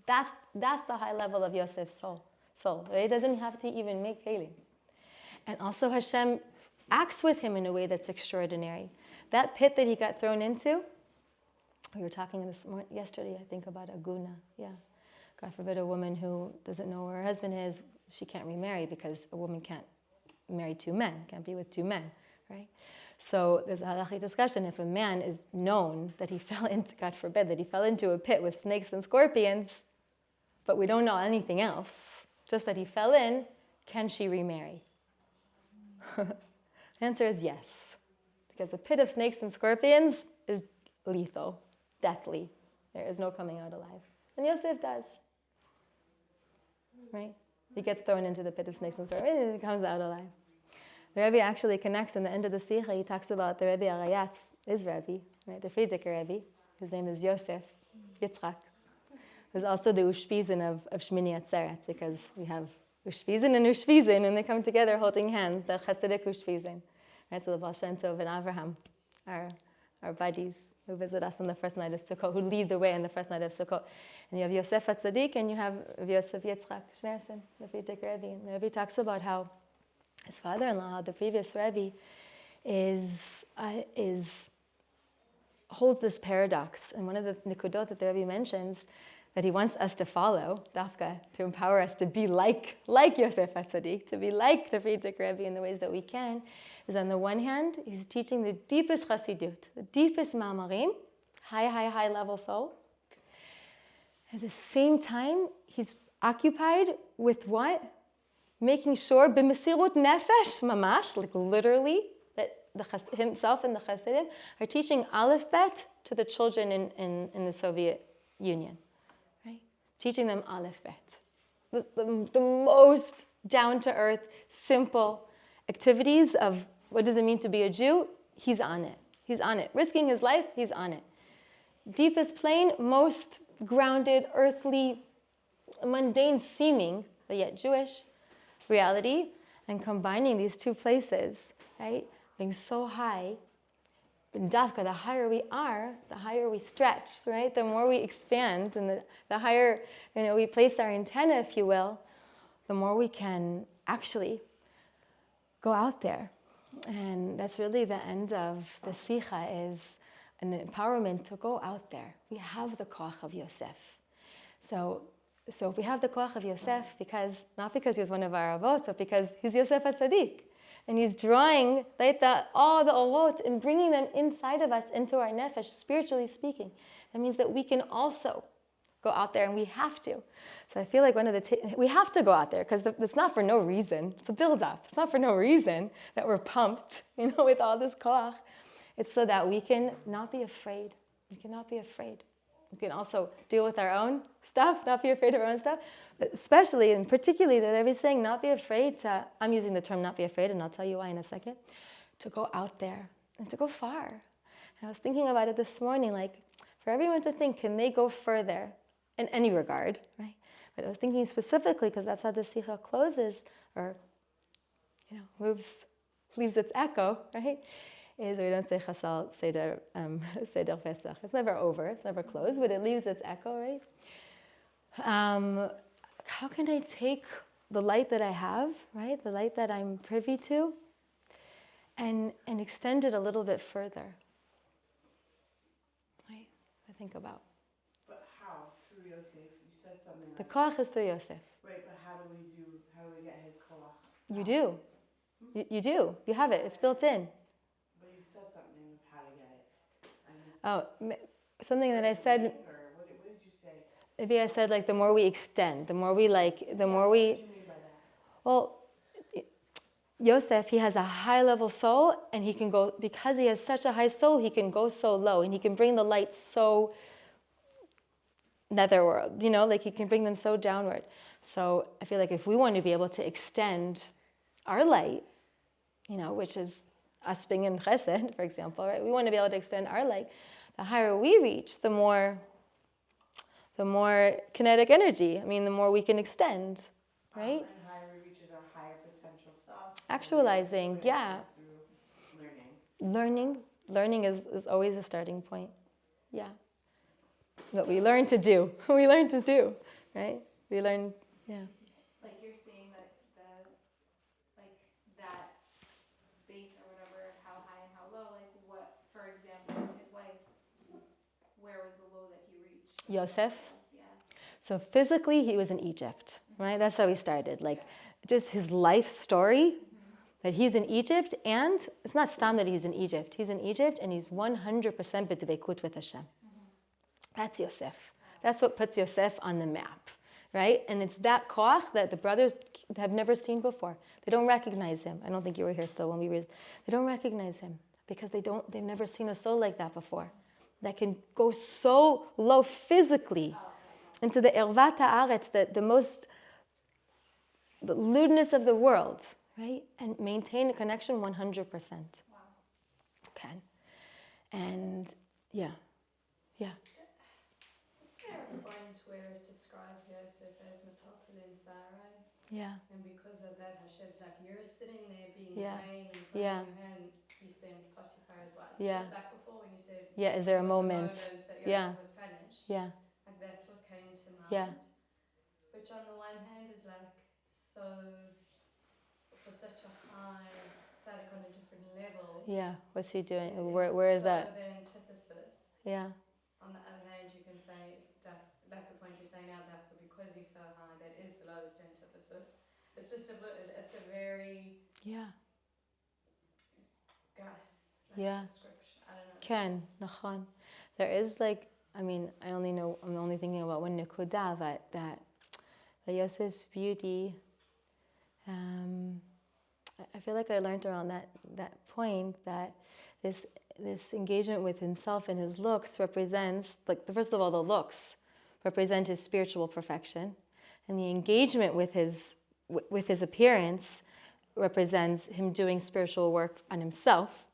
S1: That's the high level of Yosef's soul. He doesn't have to even make kelim. And also Hashem acts with him in a way that's extraordinary. That pit that he got thrown into, we were talking yesterday, I think, about aguna. Yeah. God forbid a woman who doesn't know where her husband is, she can't remarry because a woman can't marry 2 men, can't be with 2 men, right? So there's a halachic discussion. If a man is known that he fell into, God forbid, that he fell into a pit with snakes and scorpions, but we don't know anything else, just that he fell in, can she remarry? The answer is yes. Because a pit of snakes and scorpions is lethal, deathly. There is no coming out alive. And Yosef does. Right? He gets thrown into the pit of snakes and scorpions, and he comes out alive. The Rebbe actually connects in the end of the Sikha. He talks about the Rebbe Arayatz, his Rebbe, right? The Frierdiker Rebbe, whose name is Yosef Yitzchak, who's also the Ushpizin of Shmini Atzeret, because we have Ushpizin and Ushpizin, and they come together holding hands, the Hasidic Ushpizin. Right? So the Baal Shem Tov and Avraham, our buddies who visit us on the first night of Sukkot, who lead the way on the first night of Sukkot. And you have Yosef HaTzadik and you have Yosef Yitzchak Shneerson, the Frierdiker Rebbe. And the Rebbe talks about how his father-in-law, the previous Rebbe, is holds this paradox. And one of the nikudot that the Rebbe mentions that he wants us to follow, dafka, to empower us to be like Yosef HaTzadik, to be like the Frierdiker Rebbe in the ways that we can, is on the one hand, he's teaching the deepest chassidut, the deepest ma'amarim, high level soul. At the same time, he's occupied with what? Making sure, b'mesirut nefesh, mamash, like literally, that himself and the Chassidim are teaching Aleph Bet to the children in the Soviet Union, right? Teaching them Aleph Bet. The most down-to-earth, simple activities of what does it mean to be a Jew, he's on it. He's on it. Risking his life, he's on it. Deepest plane, most grounded, earthly, mundane seeming, but yet Jewish reality, and combining these two places, right? Being so high, in Dafka, the higher we are, the higher we stretch, right? The more we expand, and the higher we place our antenna, if you will, the more we can actually go out there. And that's really the end of the Sikha, is an empowerment to go out there. We have the koach of Yosef. So if we have the koach of Yosef, not because he's one of our avot, but because he's Yosef HaTzadik, and he's drawing all the orot and bringing them inside of us into our nefesh, spiritually speaking. That means that we can also go out there, and we have to. So I feel like we have to go out there, because it's not for no reason. It's a build-up. It's not for no reason that we're pumped, with all this koach. It's so that we can not be afraid. We cannot be afraid. We can also deal with our own stuff, not be afraid of our own stuff. But especially and particularly, that they're saying not be afraid to, I'm using the term not be afraid, and I'll tell you why in a second, to go out there and to go far. And I was thinking about it this morning, like for everyone to think, can they go further in any regard, right? But I was thinking specifically, because that's how the Sikha closes, or leaves its echo, right? Is we don't say Chasal Seder Pesach. It's never over, it's never closed, but it leaves its echo, right? How can I take the light that I have, right? The light that I'm privy to, and extend it a little bit further, right? I think about.
S5: But how? Through Yosef? You said something
S1: The
S5: like...
S1: koach is through Yosef.
S5: Right, but how do we get his koach?
S1: You do. You do. You have it. It's built in.
S5: But you said something of how to get it.
S1: Something that I said...
S5: What did you say?
S1: Maybe I said the more we extend, the more we.
S5: What do you mean by that?
S1: Well, Yosef, he has a high level soul, and he can go, because he has such a high soul, he can go so low, and he can bring the light so netherworld, he can bring them so downward. So I feel like if we want to be able to extend our light, which is us being in chesed, for example, right? We want to be able to extend our light. The higher we reach, the more kinetic energy. The more we can extend, right?
S5: And higher we reach is our higher potential self.
S1: Actualizing, yeah.
S5: Through learning.
S1: Learning is always a starting point. Yeah. What we learn to do. We learn to do, right? We learn, yeah.
S6: Like you're saying that that space or whatever, how high and how low, what, for example, his life, where was the low that he reached?
S1: Yosef?
S6: Yeah.
S1: So physically, he was in Egypt, right? That's how he started. Just his life story, that he's in Egypt, and it's not stam that he's in Egypt. He's in Egypt, and he's 100% b'dveikut with Hashem. That's Yosef. That's what puts Yosef on the map, right? And it's that koach that the brothers have never seen before. They don't recognize him. I don't think you were here still when we were. They don't recognize him because they've never seen a soul like that before, that can go so low physically into the ervat haaretz, the lewdness of the world, right? And maintain a connection 100%.
S6: Wow.
S1: Okay. And yeah.
S2: Is there a point where it describes Yosef as Metaltalin Sarai?
S1: Yeah.
S2: And because of that, Hashem's like, you're sitting there being
S1: Yeah.
S2: vain and
S1: Yeah.
S2: your hand, you stand Potiphar as well.
S1: Yeah.
S2: You said that before when you said,
S1: Yeah, is there a
S2: was the
S1: moment?
S2: that Yosef
S1: Yeah.
S2: was punished.
S1: Yeah.
S2: Like that's what came to mind.
S1: Yeah.
S2: Which on the one hand is like so, for such a high
S7: tzaddik on a different level.
S1: Yeah, what's he doing? Where is that?
S7: The antithesis.
S1: Yeah.
S7: On the other hand, you can say, like the point you're saying now, Dafka, because he's so high, that is the lowest antithesis. It's just it's a very description. I don't know.
S1: Ken, nachon. There is I'm only thinking about one nekuda, that Yosef's beauty, I feel like I learned around that point that this engagement with himself and his looks represents, first of all, the looks represent his spiritual perfection, and the engagement with his appearance represents him doing spiritual work on himself,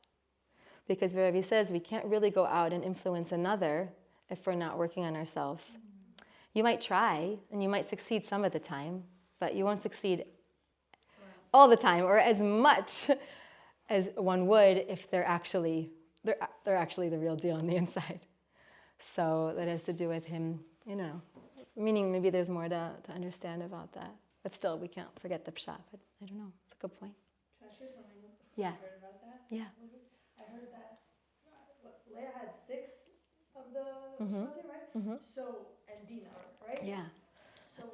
S1: because Rabbi says we can't really go out and influence another if we're not working on ourselves. You might try, and you might succeed some of the time, but you won't succeed all the time, or as much as one would if they're actually the real deal on the inside. So that has to do with him, meaning maybe there's more to understand about that. But still, we can't forget the pshat. But I don't know. It's a good point.
S2: Can I share something?
S1: Yeah.
S2: I heard about that.
S1: Yeah.
S2: I heard that Leah had 6 of the
S1: Mm-hmm.
S2: right?
S1: Mm-hmm.
S2: So, and Dina, right?
S1: Yeah.
S2: So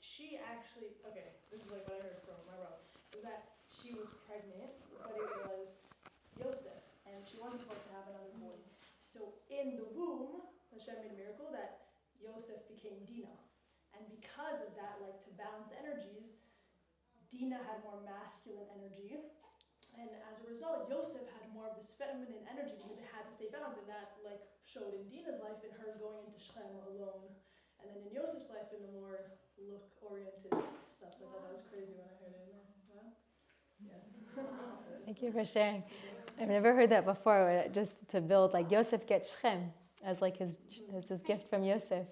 S2: she actually, okay, this is like what I heard from my rabbi, was that she was pregnant, but it was Yosef, and she wasn't supposed to have another boy. So in the womb, Hashem made a miracle that Yosef became Dina. And because of that, to balance the energies, Dina had more masculine energy. And as a result, Yosef had more of this feminine energy because it had to stay balanced. And that showed in Dina's life in her going into Shechem alone. And then in Yosef's life in the more look-oriented stuff. So I thought that was crazy when I heard it. Wow. Yeah.
S1: Thank you for sharing. I've never heard that before. Just to build Yosef gets Shechem as his gift from Yosef.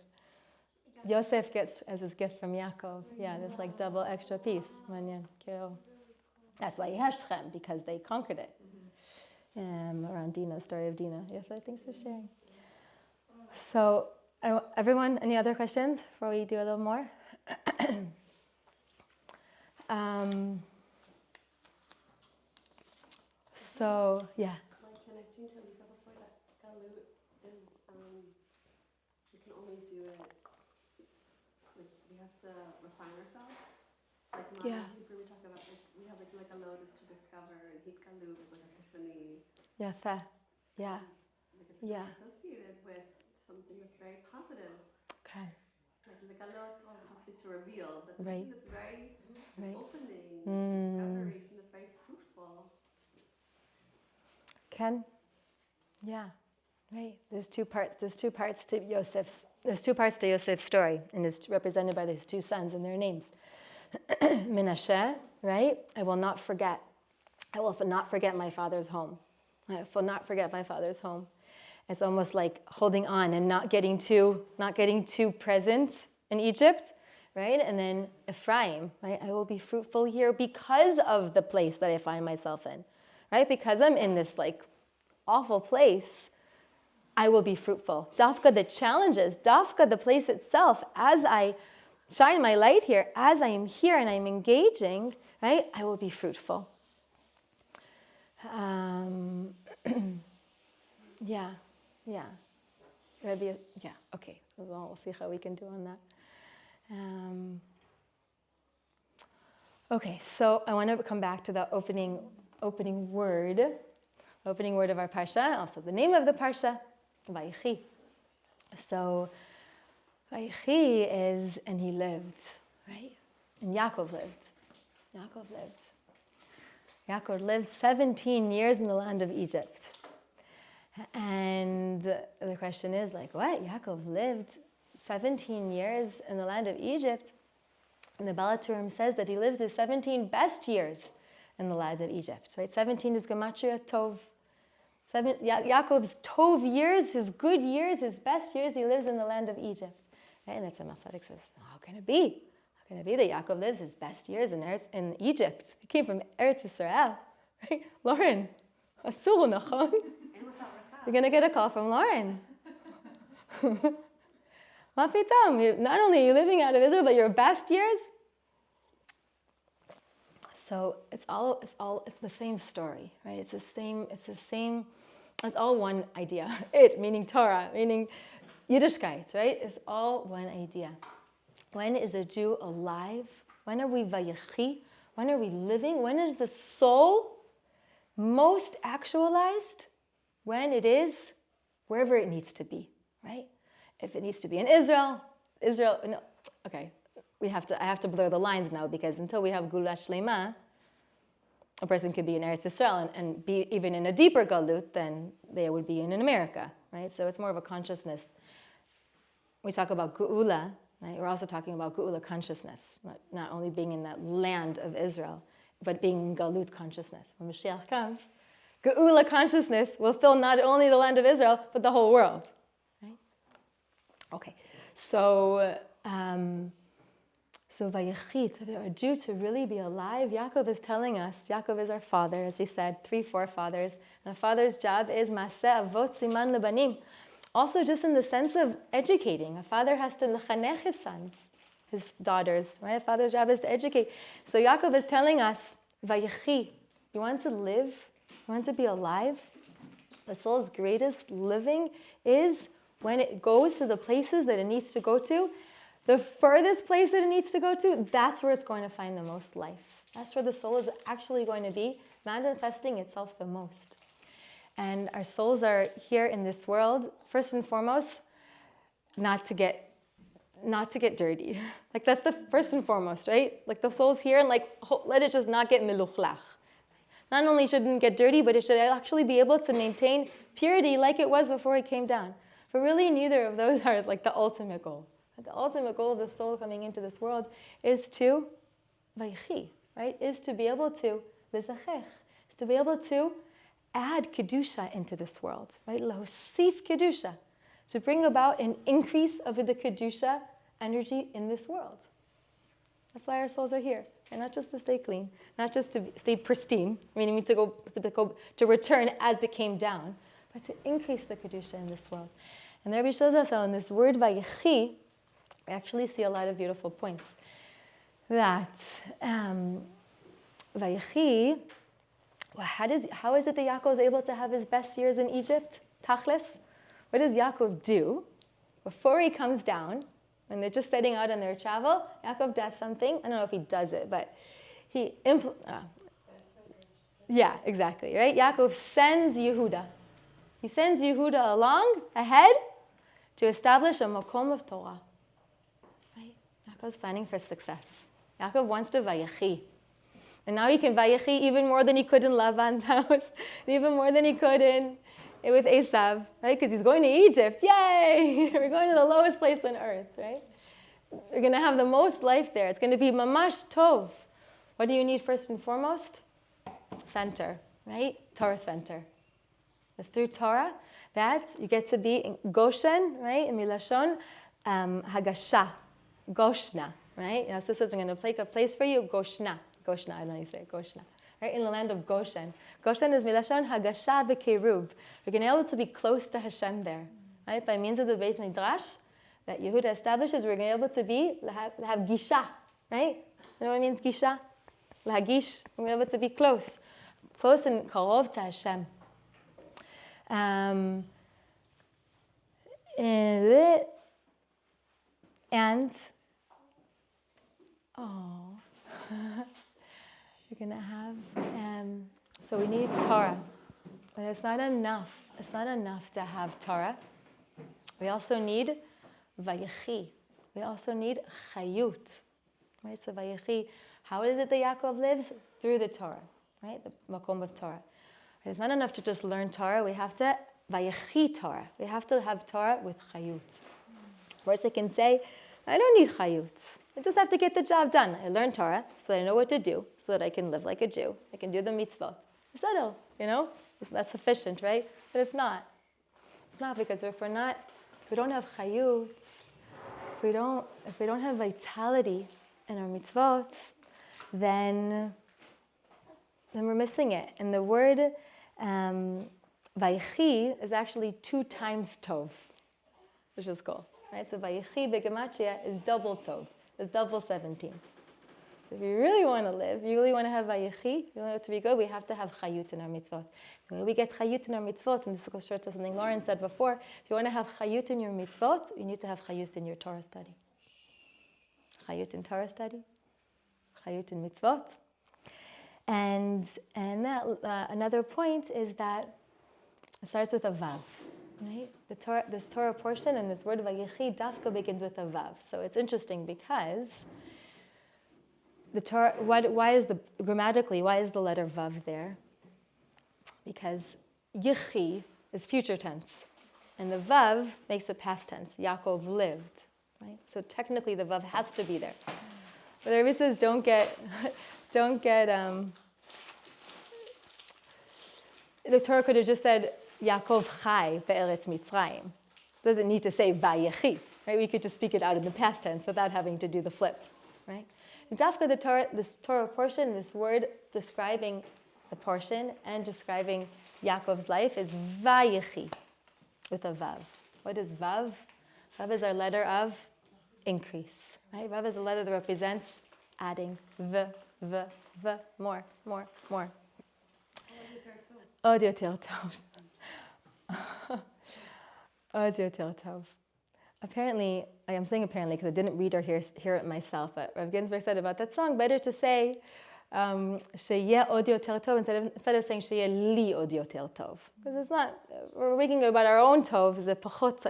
S1: Yosef gets as his gift from Yaakov. Yeah, this double extra piece. That's why he has Shechem, because they conquered it. Around Dinah, story of Dinah. Yes, thanks for sharing. So, everyone, any other questions before we do a little more? So, yeah.
S2: Connecting to Lisa before that, galut is, you can only do it, we have to refine ourselves.
S1: Yeah.
S2: Hebrew, we talk about, we have a load is to discover, and galut is epiphany.
S1: Yeah, fair. Yeah.
S2: It's very associated with something that's very positive.
S1: Okay.
S2: The galot has to be to reveal, but
S1: Right.
S2: something that's very opening, discovery, something that's very fruitful.
S1: Ken? Yeah. Right. There's two parts to Yosef's story, and it's represented by his 2 sons and their names. Menashe, right? I will not forget my father's home. I will not forget my father's home. It's almost like holding on and not getting too present in Egypt, right? And then Ephraim, right? I will be fruitful here because of the place that I find myself in, right? Because I'm in this awful place, I will be fruitful. Dafka the challenges, Dafka the place itself, as I shine my light here, as I am here and I'm engaging, right? I will be fruitful. Yeah. Okay. We'll see how we can do on that. Okay, so I want to come back to the opening word of our parsha, also the name of the parsha, Veyechi. So Veyechi is, and he lived, right? And Yaakov lived 17 years in the land of Egypt. And the question is what? Yaakov lived 17 years in the land of Egypt. And the Balaturim says that he lives his 17 best years in the land of Egypt, right? 17 is Gematria Tov. Yaakov's Tov years, his good years, his best years, he lives in the land of Egypt. Right? And that's what Masadik says, how can it be? How can it be that Yaakov lives his best years in Egypt? He came from Eretz Yisrael, right? Lauren, Asur, Nachon? You're going to get a call from Lauren. Ma pitam, not only are you living out of Israel, but your best years? So it's the same story, right? It's all one idea. It, meaning Torah, meaning Yiddishkeit, right? It's all one idea. When is a Jew alive? When are we Vayechi? When are we living? When is the soul most actualized? When it is wherever it needs to be, right? If it needs to be in Israel, no, okay. I have to blur the lines now, because until we have Gula Shlema, a person could be in Eretz Yisrael and be even in a deeper galut than they would be in America, right? So it's more of a consciousness. We talk about Geula, right? We're also talking about Geula consciousness, not only being in that land of Israel, but being in galut consciousness. When Mashiach comes, Geula consciousness will fill not only the land of Israel, but the whole world, right? Okay, so Vayechit, a Jew to really be alive, Yaakov is telling us, Yaakov is our father, as we said, 3 forefathers, and a father's job is Maseh Avot Siman Lebanim. Also just in the sense of educating. A father has to lechanech his sons, his daughters, right? A father's job is to educate. So Yaakov is telling us, Vayechi, you want to live, you want to be alive? The soul's greatest living is when it goes to the places that it needs to go to. The furthest place that it needs to go to, that's where it's going to find the most life. That's where the soul is actually going to be manifesting itself the most. And our souls are here in this world, first and foremost, not to get dirty. Like that's the first and foremost, right? Like the soul's here and let it just not get miluchlach. Not only shouldn't get dirty, but it should actually be able to maintain purity like it was before it came down. But really neither of those are like the ultimate goal. The ultimate goal of the soul coming into this world is to vayechi, right? Is to be able to lizachech, is to be able to add kedusha into this world, right? Lahosif kedusha, to bring about an increase of the kedusha energy in this world. That's why our souls are here, and not just to stay clean, not just to stay pristine, meaning to return as it came down, but to increase the kedusha in this world. And the Rebbe shows us how in this word vayechi, we actually see a lot of beautiful points. That Vayechi, how is it that Yaakov is able to have his best years in Egypt? Tachlis, what does Yaakov do before he comes down? When they're just setting out on their travel, Yaakov does something. I don't know if he does it, but he yeah, exactly, right? Yaakov sends Yehuda. He sends Yehuda along ahead to establish a makom of Torah. Yaakov's planning for success. Yaakov wants to vayechi. And now he can vayechi even more than he could in Lavan's house, even more than he could with Esav, right? Because he's going to Egypt. Yay! We're going to the lowest place on earth, right? We're going to have the most life there. It's going to be mamash tov. What do you need first and foremost? Center, right? Torah center. It's through Torah that you get to be in Goshen, right? In Milashon, Hagasha. Goshna, right? Sisters are going to make a place for you. Goshna, I don't know how you say it. Goshna, right? In the land of Goshen. Goshen is milashon hagasha v'keruv. We're going to be able to be close to Hashem there, right? By means of the Beit Midrash that Yehuda establishes, we're going to be able to be have gisha, right? You know what it means, gisha? Lahagish. We're going to be able to be close and karov to Hashem. We're going to have, so we need Torah. But it's not enough. It's not enough to have Torah. We also need Vayechi. We also need Chayut. Right? So Vayechi, how is it that Yaakov lives? Through the Torah, right? The makom of Torah. It's not enough to just learn Torah. We have to Vayechi Torah. We have to have Torah with Chayut. Of course, I can say, I don't need Chayut. I just have to get the job done. I learn Torah so that I know what to do, so that I can live like a Jew. I can do the mitzvot. Settle, that's sufficient, right? But it's not. It's not, because if we don't have chayut, if we don't have vitality in our mitzvot, then we're missing it. And the word vayechi is actually 2 times tov, which is cool, right? So vayechi begematria is double tov. It's double 17. So if you really want to live, you really want to have Vayechi, you want it to be good, we have to have chayut in our mitzvot. The way we get chayut in our mitzvot, and this goes short to something Lauren said before, if you want to have chayut in your mitzvot, you need to have chayut in your Torah study. Chayut in Torah study, chayut in mitzvot. And that, another point is that it starts with a vav. Right? This Torah portion and this word Vayechi dafka begins with a vav. So it's interesting because the Torah, grammatically, why is the letter vav there? Because Yechi is future tense, and the vav makes it past tense. Yaakov lived, right? So technically the vav has to be there. But the Rebbe says don't get. The Torah could have just said Yaakov chai be'eretz Mitzrayim. Doesn't need to say Vayechi, right? We could just speak it out in the past tense without having to do the flip, right? And Dafka, this Torah portion, this word describing the portion and describing Yaakov's life is Vayechi, with a Vav. What is Vav? Vav is our letter of increase, right? Vav is a letter that represents adding. More. Od yoter tov. Od yoter tov. Apparently, I am saying apparently because I didn't read or hear it myself, but Rav Ginsburg said about that song, better to say sheyeh od yoter tov instead of saying sheyeh li od yoter tov. Because it's not, we're speaking about our own tov, it's a pachot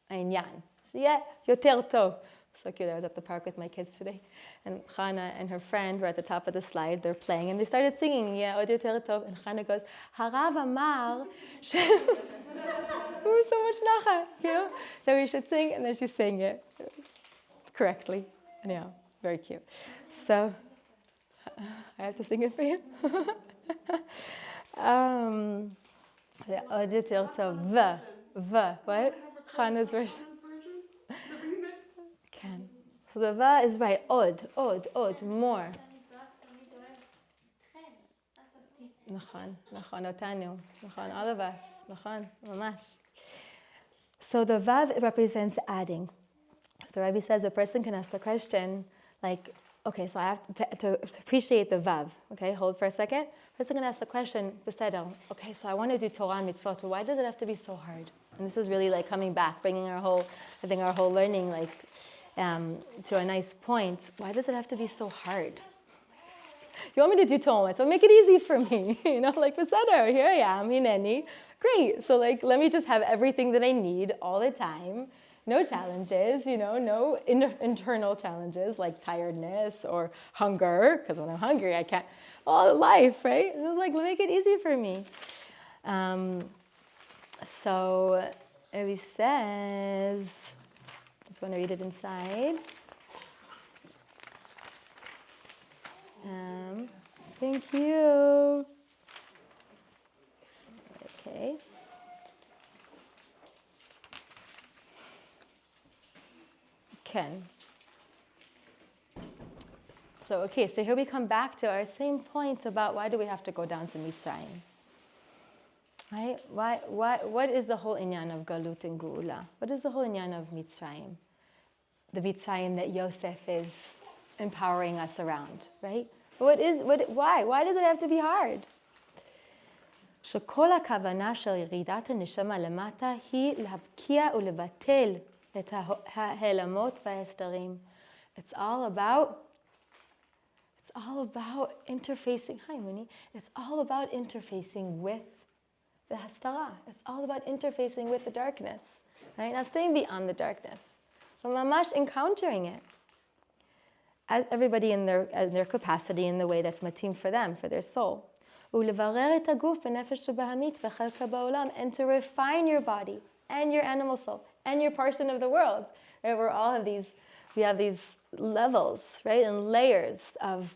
S1: einyan. Sheyeh yoter tov. So cute, I was at the park with my kids today, and Chana and her friend were at the top of the slide, they're playing, and they started singing, yeah, od yoter tov, and Chana goes, Harav amar, it was so much nacha, that we should sing, and then she sang it correctly, and yeah, very cute. So, I have to sing it for you. Od yoter tov, what? Chana's version. So the va is right, od, more. Nachon, otanu, all of us, mamash. So the vav represents adding. The Rebbe says a person can ask the question, like, okay, so I have to appreciate the vav. Okay, hold for a second. A person can ask the question, okay, so I want to do Torah and mitzvot, so why does it have to be so hard? And this is really like coming back, bringing our whole learning, like, to a nice point. Why does it have to be so hard? You want me to do Torah, so make it easy for me. Like Beseder, here I am, hineni. Great. So like, let me just have everything that I need all the time. No challenges, no internal challenges like tiredness or hunger, because when I'm hungry, I can't, all life, right? It was like, make it easy for me. So he says, I just want to read it inside. Thank you. Okay. Ken. So here we come back to our same point about why do we have to go down to Mitzrayim? Right? What is the whole inyan of Galut and Geula? What is the whole inyan of Mitzrayim? The Mitzrayim that Yosef is empowering us around, right? Why? Why does it have to be hard? שכל הכוונה של ירידת הנשמה למטה היא להבקיע ולבטל את ההעלמות וההסתרים. It's all about interfacing. Hi, Muni. It's all about interfacing with the hastara. It's all about interfacing with the darkness, right? Not staying beyond the darkness. So mamash encountering it. As everybody in their capacity, in the way that's matim for them, for their soul. And to refine your body and your animal soul and your portion of the world. Right? We have these levels, right, and layers of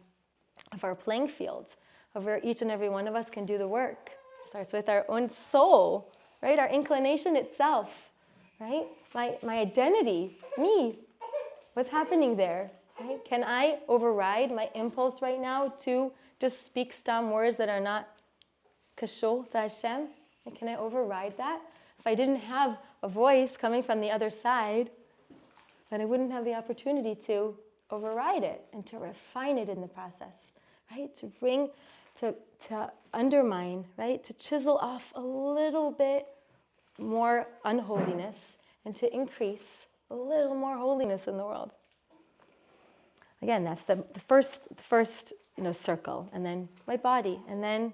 S1: our playing field, of where each and every one of us can do the work. It starts with our own soul, right? Our inclination itself, right? My identity, me. What's happening there? Right? Can I override my impulse right now to just speak stam words that are not kashur to Hashem? Can I override that? If I didn't have a voice coming from the other side, then I wouldn't have the opportunity to override it and to refine it in the process, right? To bring, to undermine, right? To chisel off a little bit more unholiness and to increase a little more holiness in the world. Again, that's the first circle, and then my body, and then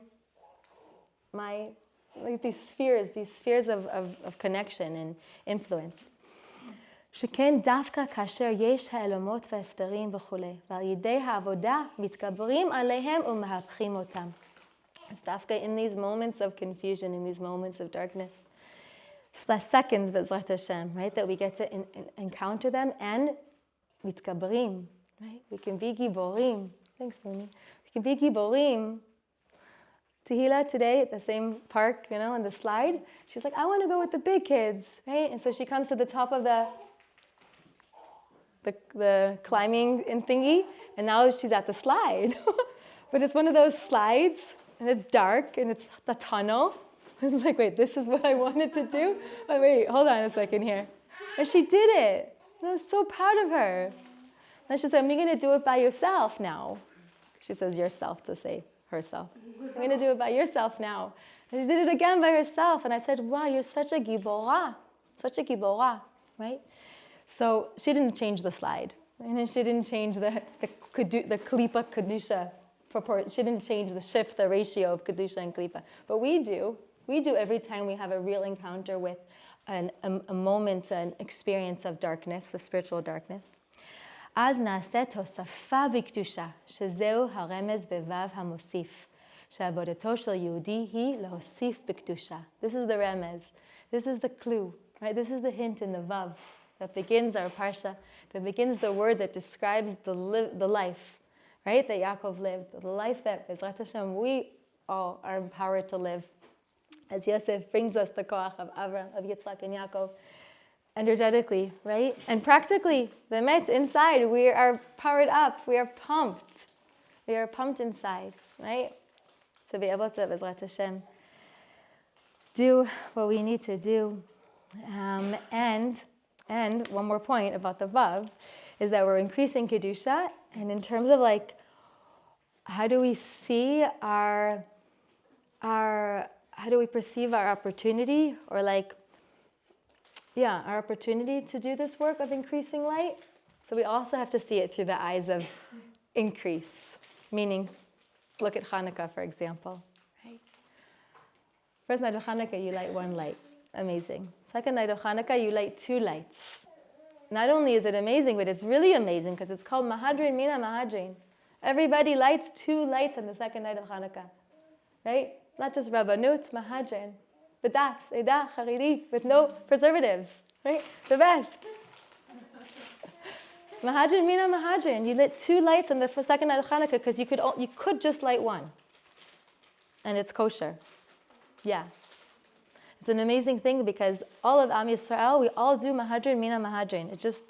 S1: my, like these spheres of connection and influence. שכן דווקא כאשר יש העלמות והסתרים וכולי, ועל ידי העבודה מתגברים עליהם ומהפכים אותם. It's דווקא in these moments of confusion, in these moments of darkness, split seconds, B'ezrat Hashem, right, that we get to encounter them and מתגברים, right? We can be giborim. Thanks, Mimi. We can be giborim. Tehila today at the same park, on the slide, she's like, I want to go with the big kids, right? And so she comes to the top of the climbing in thingy, and now she's at the slide. But it's one of those slides, and it's dark, and it's the tunnel. It's like, wait, this is what I wanted to do? Oh, wait, hold on a second here. And she did it. And I was so proud of her. And she said, I'm going to do it by yourself now. She says yourself to say herself. I'm going to do it by yourself now. And she did it again by herself. And I said, wow, you're such a gibora. Such a gibora, right? So she didn't change the slide. And then she didn't change the klipa kedusha proportion. She didn't change the ratio of kedusha and klipa. But we do. We do every time we have a real encounter with a moment, an experience of darkness, the spiritual darkness. אז נעשית הוספה בקדושה, שזהו הרמז בו"ב המוסיף, שעבודתו של יהודי היא להוסיף בקדושה. This is the remez. This is the clue, right? This is the hint in the vav that begins our parsha, that begins the word that describes the life, right? That Yaakov lived, the life that B'ezrat Hashem we all are empowered to live. As Yosef brings us the koach of Avram, of Yitzchak and Yaakov, energetically, right? And practically, the met inside, we are powered up, we are pumped. We are pumped inside, right? To be able to, B'ezrat Hashem, do what we need to do. And one more point about the Vav is that we're increasing Kedusha, and in terms of like, how do we see our how do we perceive our opportunity, or like, our opportunity to do this work of increasing light? So we also have to see it through the eyes of increase, meaning, look at Hanukkah, for example, right? First night of Hanukkah, you light one light. Amazing. Second night of Hanukkah, you light two lights. Not only is it amazing, but it's really amazing because it's called Mahadrin Mina Mahadrin. Everybody lights two lights on the second night of Hanukkah, right? Not just Rabbanut, Mahadrin. But that's Eda Charidit with no preservatives, right? The best. Mahadrin Mina Mahadrin. You lit two lights on the second night of Hanukkah because you could just light one, and it's kosher. Yeah. It's an amazing thing because all of Am Yisrael, we all do Mahadrin Mina Mahadrin. It's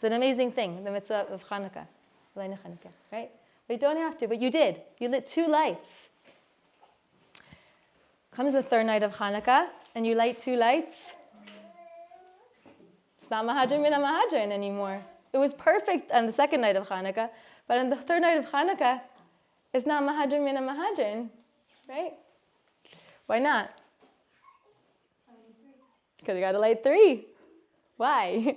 S1: an amazing thing, the mitzvah of Hanukkah, right? But you don't have to, but you did. You lit two lights. Comes the third night of Hanukkah, and you light two lights. It's not Mahadrin Mina Mahadrin anymore. It was perfect on the second night of Hanukkah, but on the third night of Hanukkah, it's not Mahadrin Mina Mahadrin, right? Why not? Because you got to light three. Why?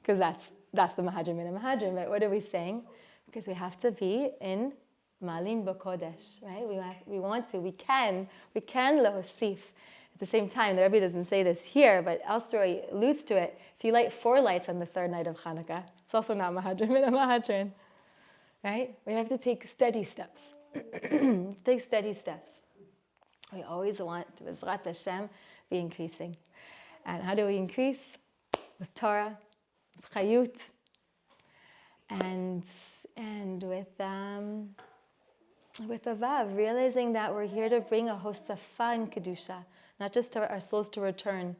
S1: Because that's the Mahadrin Mina Mahadrin, right? What are we saying? Because we have to be in Malin B'Kodesh, right? We can lahosif. At the same time, the Rebbe doesn't say this here, but elsewhere he alludes to it. If you light four lights on the third night of Hanukkah, it's also not Mahadrin Mina Mahadrin, right? We have to take steady steps. Take steady steps. We always want to, B'ezrat Hashem, be increasing. And how do we increase? With Torah, with Chayut, and with a Vav, realizing that we're here to bring a hosafa in Kedusha, not just to our souls to return,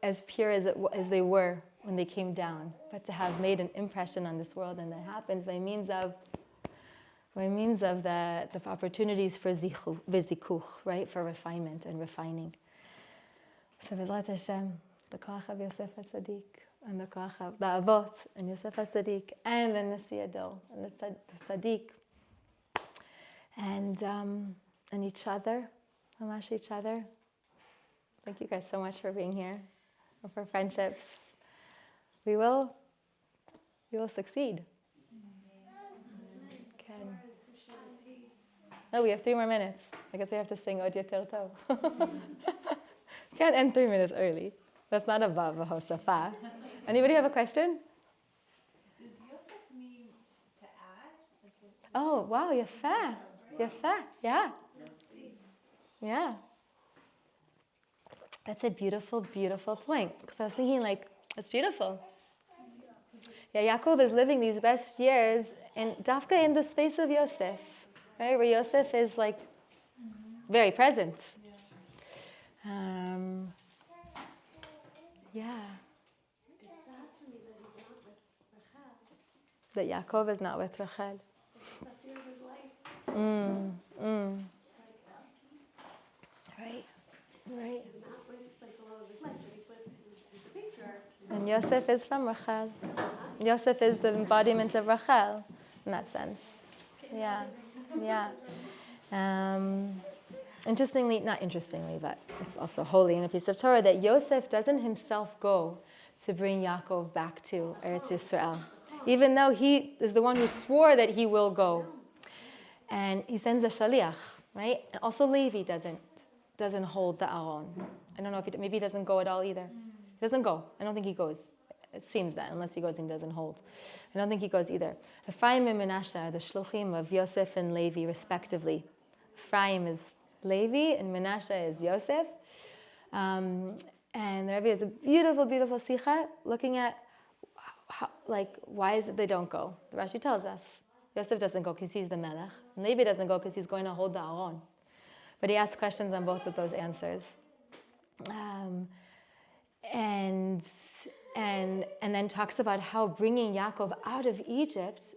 S1: as pure as they were when they came down, but to have made an impression on this world, and that happens by means of the opportunities for zikuch, right, for refinement and refining. So B'ezrat Hashem, the koach of Yosef HaTzadik, and the koach of the avot, and Yosef HaTzadik, and the Nasi Adol, and the Tzaddik, and each other, mamash each other. Thank you guys so much for being here, and for friendships. We will succeed. Can. Oh, we have 3 more minutes. I guess we have to sing Od Yoter Tov. Can't end 3 minutes early. That's not a vav, a hosafa. Anybody have a question?
S5: Does Yosef mean to add?
S1: Oh, wow, yafa. Yafa, yeah. Yeah. That's a beautiful, beautiful point. Because I was thinking, it's beautiful. Yeah, Yaakov is living these best years dafka in the space of Yosef, right? Where Yosef is very present. Yeah.
S3: It's sad to me that he's not with Rachel.
S1: That Yaakov is not with Rachel.
S3: Best year of his life.
S1: Right.
S3: He's not with the love of his life, but he's the patriarch.
S1: And Yosef is from Rachel. Yosef is the embodiment of Rachel in that sense. Yeah. Not interestingly, but it's also holy in a piece of Torah that Yosef doesn't himself go to bring Yaakov back to Eretz Yisrael, even though he is the one who swore that he will go. And he sends a shaliach, right? And also Levi doesn't hold the Aaron. I don't know if maybe he doesn't go at all either. He doesn't go. I don't think he goes. It seems that, unless he goes and doesn't hold. I don't think he goes either. Ephraim and Menashe are the shluchim of Yosef and Levi, respectively. Ephraim is Levi and Menashe is Yosef. And the Rebbe has a beautiful, beautiful sikha looking at why is it they don't go. The Rashi tells us. Yosef doesn't go because he's the melech. And Levi doesn't go because he's going to hold the Aaron. But he asks questions on both of those answers. And then talks about how bringing Yaakov out of Egypt, do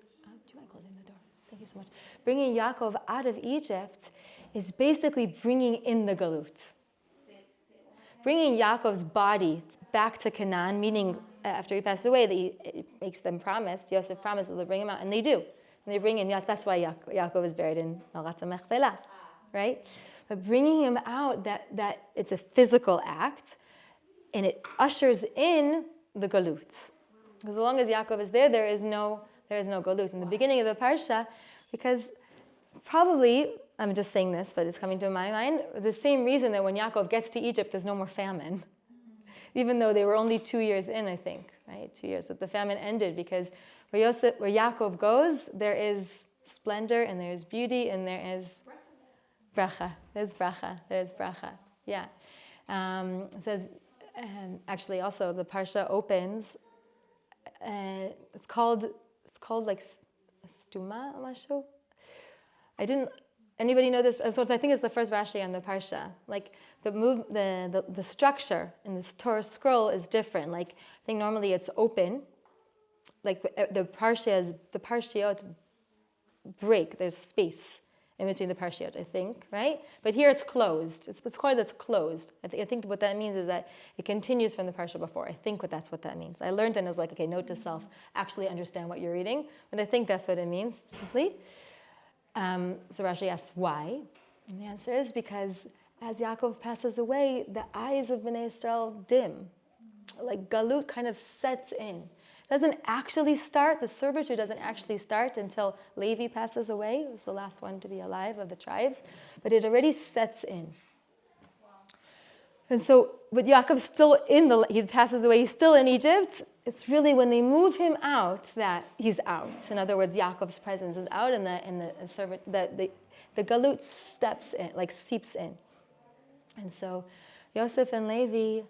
S1: you mind closing the door? Thank you so much. Bringing Yaakov out of Egypt is basically bringing in the galut. Bringing Yaakov's body back to Canaan, meaning after he passes away, that he makes them promise, Yosef promises they'll bring him out, and they do. And they bring in, that's why Yaakov is buried in Marat HaMechpelah, right? But bringing him out, that it's a physical act, and it ushers in the galut. Because as long as Yaakov is there is no galut. In the beginning of the parsha, because probably, I'm just saying this, but it's coming to my mind, the same reason that when Yaakov gets to Egypt, there's no more famine. Even though they were only 2 years in, I think, right? 2 years. But the famine ended because where Yaakov goes, there is splendor and there's beauty and there is bracha. There's bracha. Yeah. It says, actually also the parsha opens, it's called like stuma mashu. Anybody know this? So I think it's the first Rashi on the parsha. Like the structure in this Torah scroll is different. Like I think normally it's open. Like the parshiot break. There's space in between the parshiot, I think, right? But here it's closed. It's called that's closed. I think what that means is that it continues from the parsha before. I think that's what that means. I learned and I was like, okay, note to self, actually understand what you're reading. But I think that's what it means, simply. So Rashi asks why. And the answer is because as Yaakov passes away, the eyes of Bnei Israel dim. Like galut kind of sets in. Doesn't actually start, the servitude doesn't actually start until Levi passes away. He was the last one to be alive of the tribes. But it already sets in. And so, but Yaakov's still he passes away, he's still in Egypt. It's really when they move him out that he's out. In other words, Yaakov's presence is out and the galut steps in, seeps in. And so Yosef and Levi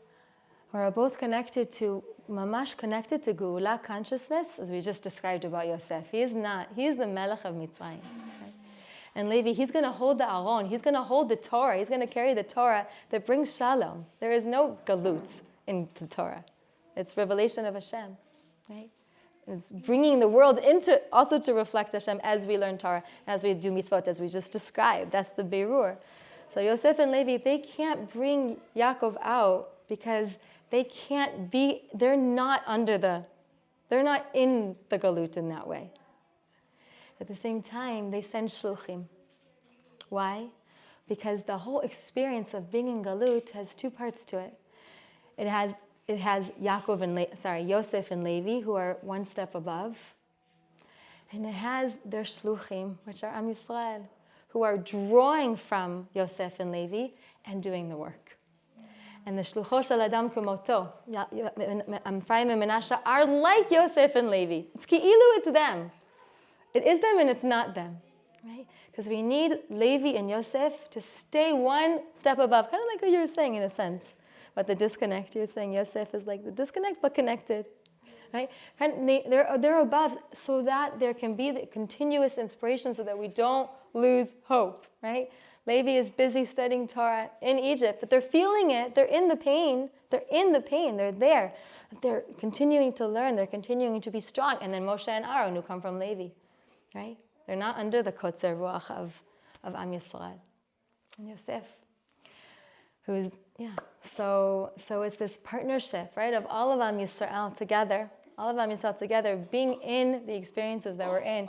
S1: are both connected to Geula consciousness, as we just described about Yosef. He is the Melech of Mitzrayim. Right? And Levi, he's going to hold the Aaron, he's going to hold the Torah, he's going to carry the Torah that brings shalom. There is no galut in the Torah. It's revelation of Hashem, right? It's bringing the world also to reflect Hashem as we learn Torah, as we do mitzvot, as we just described. That's the berur. So Yosef and Levi, they can't bring Yaakov out because They can't be, they're not in the galut in that way. At the same time, they send shluchim. Why? Because the whole experience of being in galut has two parts to it. It has Yosef and Levi, who are one step above. And it has their shluchim, which are Am Yisrael, who are drawing from Yosef and Levi and doing the work. And the shluchot shel Adam kumoto, Ephraim and Menashe, are like Yosef and Levi. It's ki'ilu, it's them. It is them and it's not them, right? Because we need Levi and Yosef to stay one step above, kind of like what you were saying in a sense, about the disconnect. You're saying Yosef is like the disconnect but connected, right? And they're above so that there can be the continuous inspiration so that we don't lose hope, right? Levi is busy studying Torah in Egypt, but they're feeling it. They're in the pain. They're there. They're continuing to learn. They're continuing to be strong. And then Moshe and Aaron, who come from Levi, right? They're not under the kotzer ruach of Am Yisrael. And Yosef, who's, So it's this partnership, right, of all of Am Yisrael together, being in the experiences that we're in.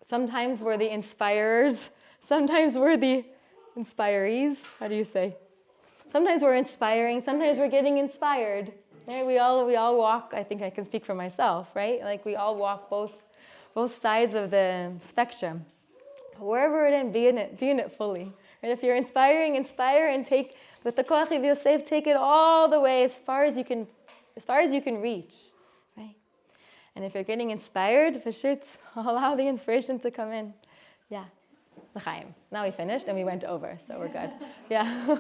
S1: Sometimes we're the inspirers. Sometimes we're the inspirees. How do you say? Sometimes we're inspiring. Sometimes we're getting inspired. Right? We all walk. I think I can speak for myself, right? Like we all walk both sides of the spectrum. Wherever it is, be in it fully. And if you're inspiring, inspire and take with the koach of Yosef, take it all the way as far as you can reach, right? And if you're getting inspired, allow the inspiration to come in. Yeah. L'chaim. Now we finished and we went over, so we're good. Yeah.